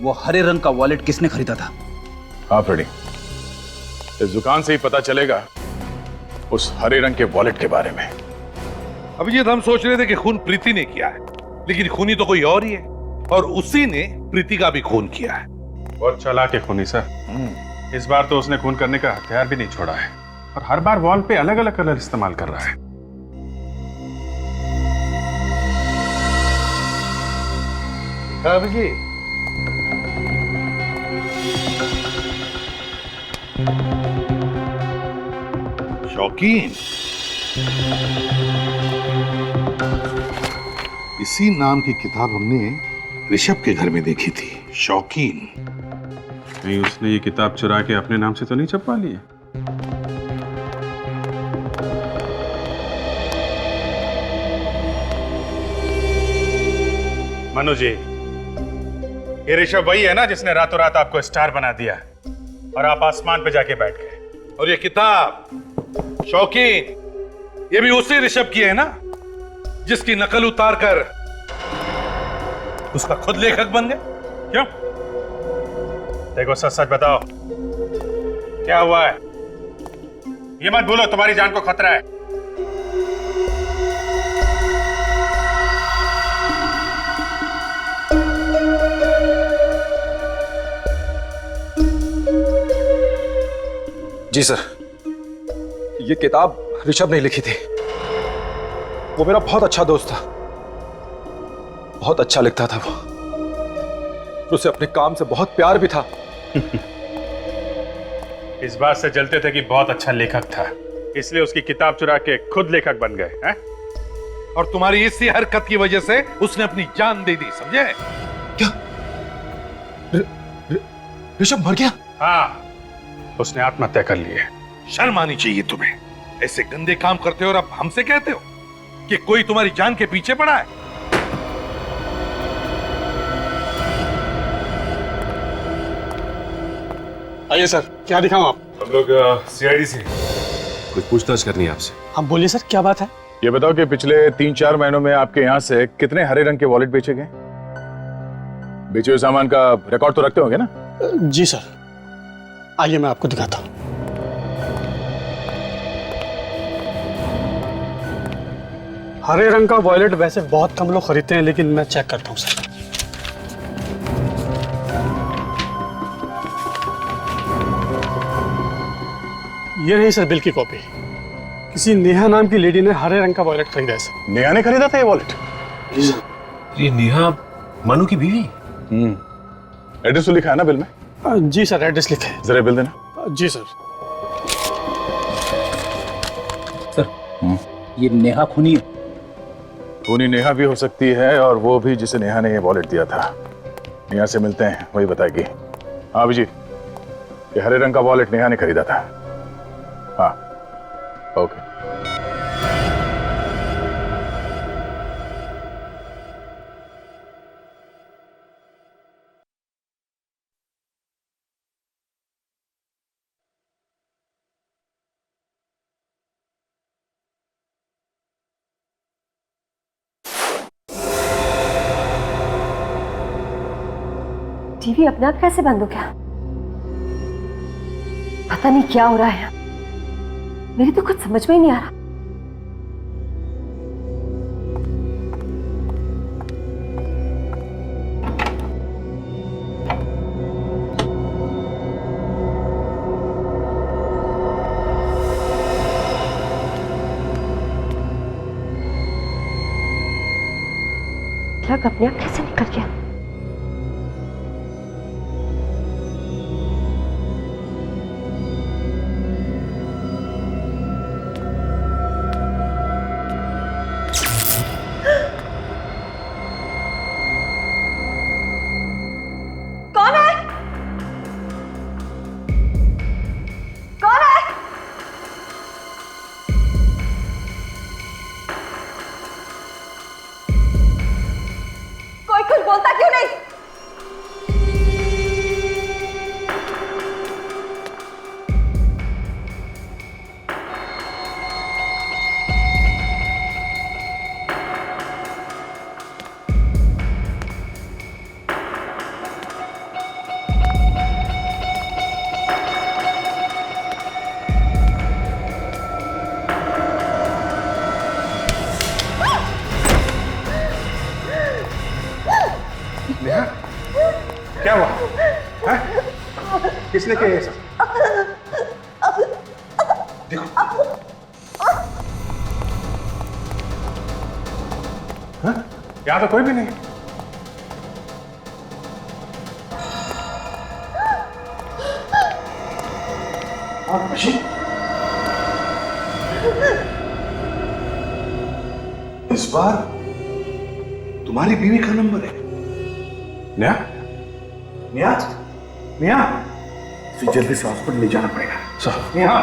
J: वो हरे रंग का वॉलेट किसने खरीदा था।
F: हाँ फ्रेडी इस दुकान से ही पता चलेगा उस हरे रंग के वॉलेट के बारे में।
R: अभी ये हम सोच रहे थे कि खून प्रीति ने किया है, लेकिन खूनी तो कोई और ही है, और उसी ने प्रीति का भी खून किया है।
G: बहुत चालाक है खूनी सर। इस बार तो उसने खून करने का हथियार भी नहीं छोड़ा है, और हर बार वॉल पे अलग अलग कलर इस्तेमाल कर रहा है।
R: जी शौकीन, इसी नाम की किताब हमने ऋषभ के घर में देखी थी, शौकीन।
G: नहीं उसने ये किताब चुरा के अपने नाम से तो नहीं छपवा ली है? मनु जी, ये ऋषभ वही है ना जिसने रातों रात आपको स्टार बना दिया और आप आसमान पे जाके बैठ गए।
R: और ये किताब शौकीन, ये भी उसी ऋषभ की है ना जिसकी नकल उतार कर उसका खुद लेखक बन गए?
G: क्यों? देखो सच सच बताओ क्या हुआ है। ये मत भूलो तुम्हारी जान को खतरा है।
S: जी सर, ये किताब ऋषभ ने लिखी थी। वो मेरा बहुत अच्छा दोस्त था, बहुत अच्छा लिखता था वो, उसे अपने काम से बहुत प्यार भी था।
G: इस बात से जलते थे कि बहुत अच्छा लेखक था, इसलिए उसकी किताब चुरा के खुद लेखक बन गए हैं?
R: और तुम्हारी इसी हरकत की वजह से उसने अपनी जान दे दी, समझे?
S: क्या ऋषभ मर गया?
G: हाँ, उसने आत्महत्या कर ली है।
R: शर्म आनी चाहिए तुम्हें। ऐसे गंदे काम करते हो और अब हमसे कहते हो कि कोई तुम्हारी जान के पीछे पड़ा है?
H: आइए सर, क्या दिखाऊं आप?
L: हम लोग सीआईडी से कुछ पूछताछ करनी है आपसे।
H: आप बोलिए सर, क्या बात है?
F: ये बताओ कि पिछले 3-4 महीनों में आपके यहाँ से कितने हरे रंग के वॉलेट बेचे गए? बेचे हुए सामान का रिकॉर्ड तो रखते होंगे ना?
H: जी सर, आइए मैं आपको दिखाता हूँ। हरे रंग का वॉलेट वैसे बहुत कम लोग खरीदते हैं, लेकिन मैं चेक करता हूँ सर। ये रही सर बिल की कॉपी। किसी नेहा नाम की लेडी ने हरे रंग का वॉलेट खरीदा है सर।
F: नेहा ने खरीदा था ये वॉलेट?
H: जी सर।
L: ये नेहा मनु की बीवी?
F: एड्रेस तो लिखा है ना बिल में?
H: जी सर, एड्रेस लिखा है।
F: जरा बिल देना।
H: जी सर।
J: सर, ये नेहा खूनी है।
F: खूनी नेहा भी हो सकती है और वो भी जिसे नेहा ने ये वॉलेट दिया था। नेहा से मिलते हैं, वही बताएगी। हाँ अभिजीत, ये हरे रंग का वॉलेट नेहा ने खरीदा था। हाँ ओके।
U: टीवी अपने आप कैसे बंद हो गया? पता नहीं क्या हो रहा है, मेरी तो कुछ समझ में ही नहीं आ रहा। प्लग अपने आप कैसे निकल गया?
R: क्या हुआ? है? किसने किया ये सब? देखो। हाँ? यहाँ तो कोई भी नहीं। इस बार तुम्हारी बीवी का नंबर है। नेहा, नेहा, नेहा, इसे जल्दी से हॉस्पिटल ले जाना पड़ेगा। सर, नेहा।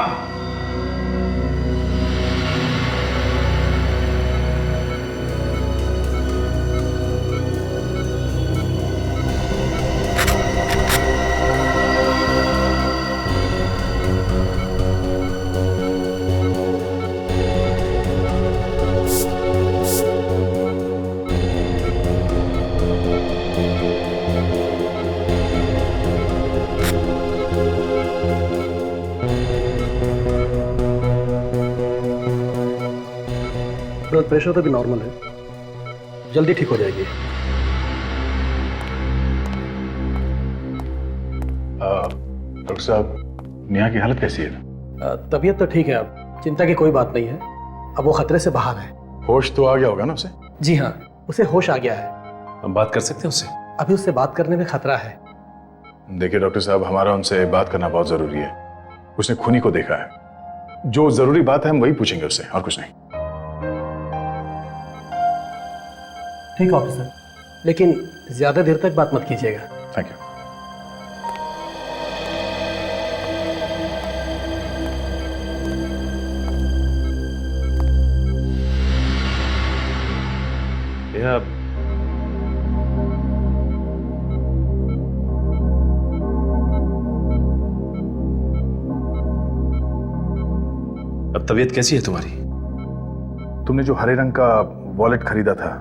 H: ब्लड प्रेशर तो भी नॉर्मल है, जल्दी ठीक हो जाएगी।
F: डॉक्टर साहब, नेहा की हालत कैसी है?
H: तबीयत तो ठीक है, अब चिंता की कोई बात नहीं है। अब वो खतरे से बाहर है।
F: होश तो आ गया होगा ना उसे?
H: जी हाँ, उसे होश आ गया है।
L: हम बात कर सकते हैं उससे?
H: अभी उससे बात करने में खतरा है।
F: देखिए डॉक्टर साहब, हमारा उनसे बात करना बहुत जरूरी है। उसने खूनी को देखा है। जो जरूरी बात है हम वही पूछेंगे उससे, और कुछ नहीं।
H: ठीक है ऑफिसर, लेकिन ज्यादा देर तक बात मत कीजिएगा।
F: Thank you.
L: अब तबीयत कैसी है तुम्हारी?
F: तुमने जो हरे रंग का वॉलेट खरीदा था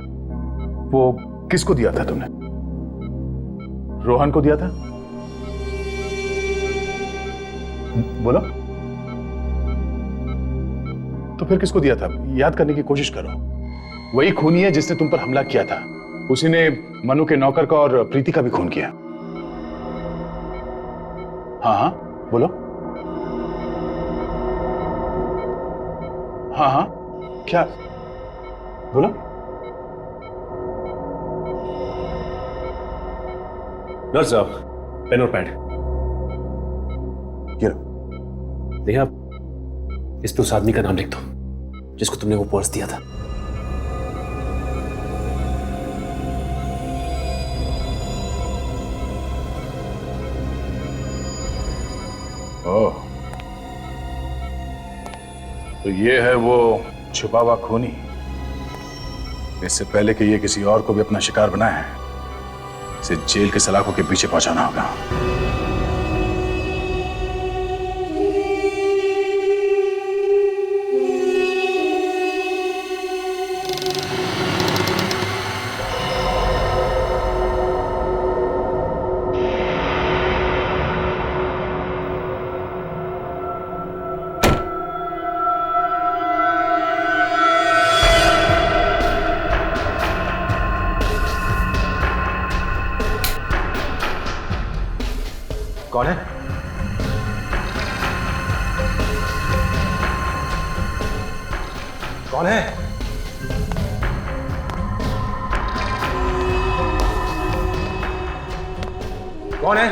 F: वो किसको दिया था तुमने? रोहन को दिया था? बोलो। तो फिर किसको दिया था? याद करने की कोशिश करो। वही खूनी है जिसने तुम पर हमला किया था। उसी ने मनु के नौकर का और प्रीति का भी खून किया। हाँ हाँ बोलो। हाँ हाँ क्या? बोलो।
L: नर्स साहब, पेन और पैड।
F: ये
L: देखिए आप इस पे उस आदमी का नाम लिख दो जिसको तुमने वो पर्स दिया था।
F: ओह, तो ये है वो छुपा हुआ खूनी। इससे पहले कि ये किसी और को भी अपना शिकार बनाए, इसे जेल के सलाखों के पीछे पहुंचाना होगा।
S: कौन है? कौन है? कौन है?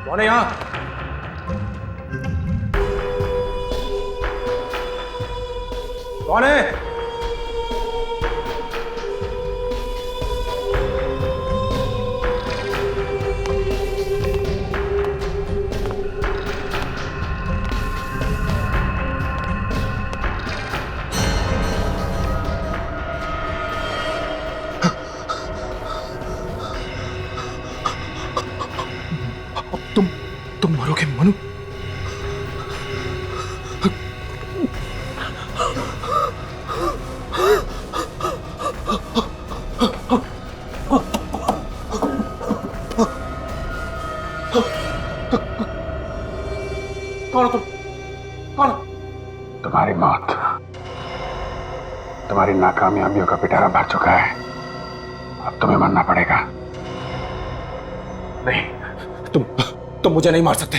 S: कौन है यहां? कौन है? तुम मरोगे मनु।
F: कौन हो तुम? कौन? तुम्हारी मौत, तुम्हारी नाकामयाबियों का पिटारा भर चुका है। अब तुम्हें मरना पड़ेगा।
S: नहीं, तुम मुझे नहीं मार सकते।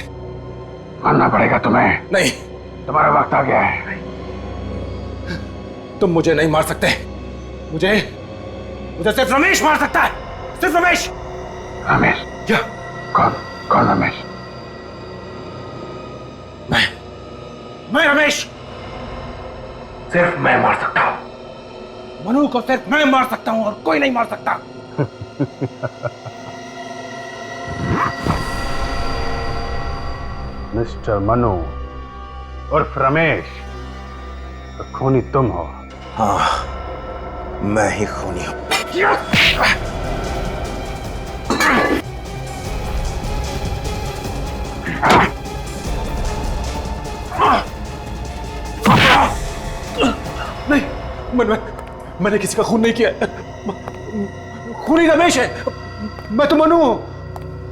F: मरना पड़ेगा तुम्हें।
S: नहीं,
F: तुम्हारा वक्त आ गया है।
S: तुम मुझे नहीं मार सकते। मुझे सिर्फ रमेश मार सकता है। सिर्फ रमेश।
F: रमेश?
S: क्या?
F: कौन रमेश?
S: मैं रमेश।
F: सिर्फ मैं मार सकता हूं।
S: मनु को सिर्फ मैं मार सकता हूं और कोई नहीं मार सकता।
F: मिस्टर मनु उर्फ रमेश, तो खूनी तुम हो।
Q: हाँ, मैं ही खूनी हूं।
S: नहीं, मैंने किसी का खून नहीं किया। खूनी रमेश है। मैं तो मनु हूं।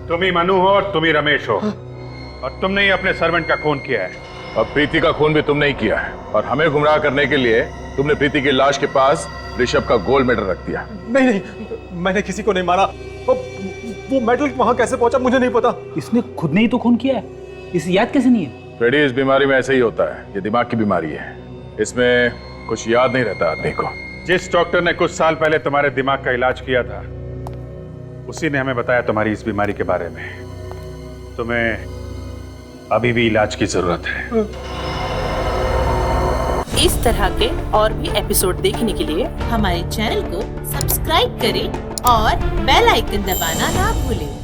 G: तुम ही मनु हो और तुम ही रमेश हो, और तुमने ही अपने सर्वेंट का खून किया है।
F: और प्रीति का खून भी तुमने ही किया है, और हमें गुमराह करने के लिए तुमने प्रीति की लाश के पास ऋषभ का गोल्ड मेडल रख दिया।
S: नहीं, मैंने किसी को नहीं मारा। वो मेडल वहां कैसे पहुंचा मुझे नहीं पता।
J: इसने खुद ने ही तो खून किया है, इसे याद कैसे नहीं है?
F: फ्रेडी, इस बीमारी में ऐसे ही होता है। ये दिमाग की बीमारी है, इसमें कुछ याद नहीं रहता आदमी को।
G: जिस डॉक्टर ने कुछ साल पहले तुम्हारे दिमाग का इलाज किया था, उसी ने हमें बताया तुम्हारी इस बीमारी के बारे में। तुम्हें अभी भी इलाज की जरूरत है।
C: इस तरह के और भी एपिसोड देखने के लिए हमारे चैनल को सब्सक्राइब करें और बेल आइकन दबाना ना भूलें।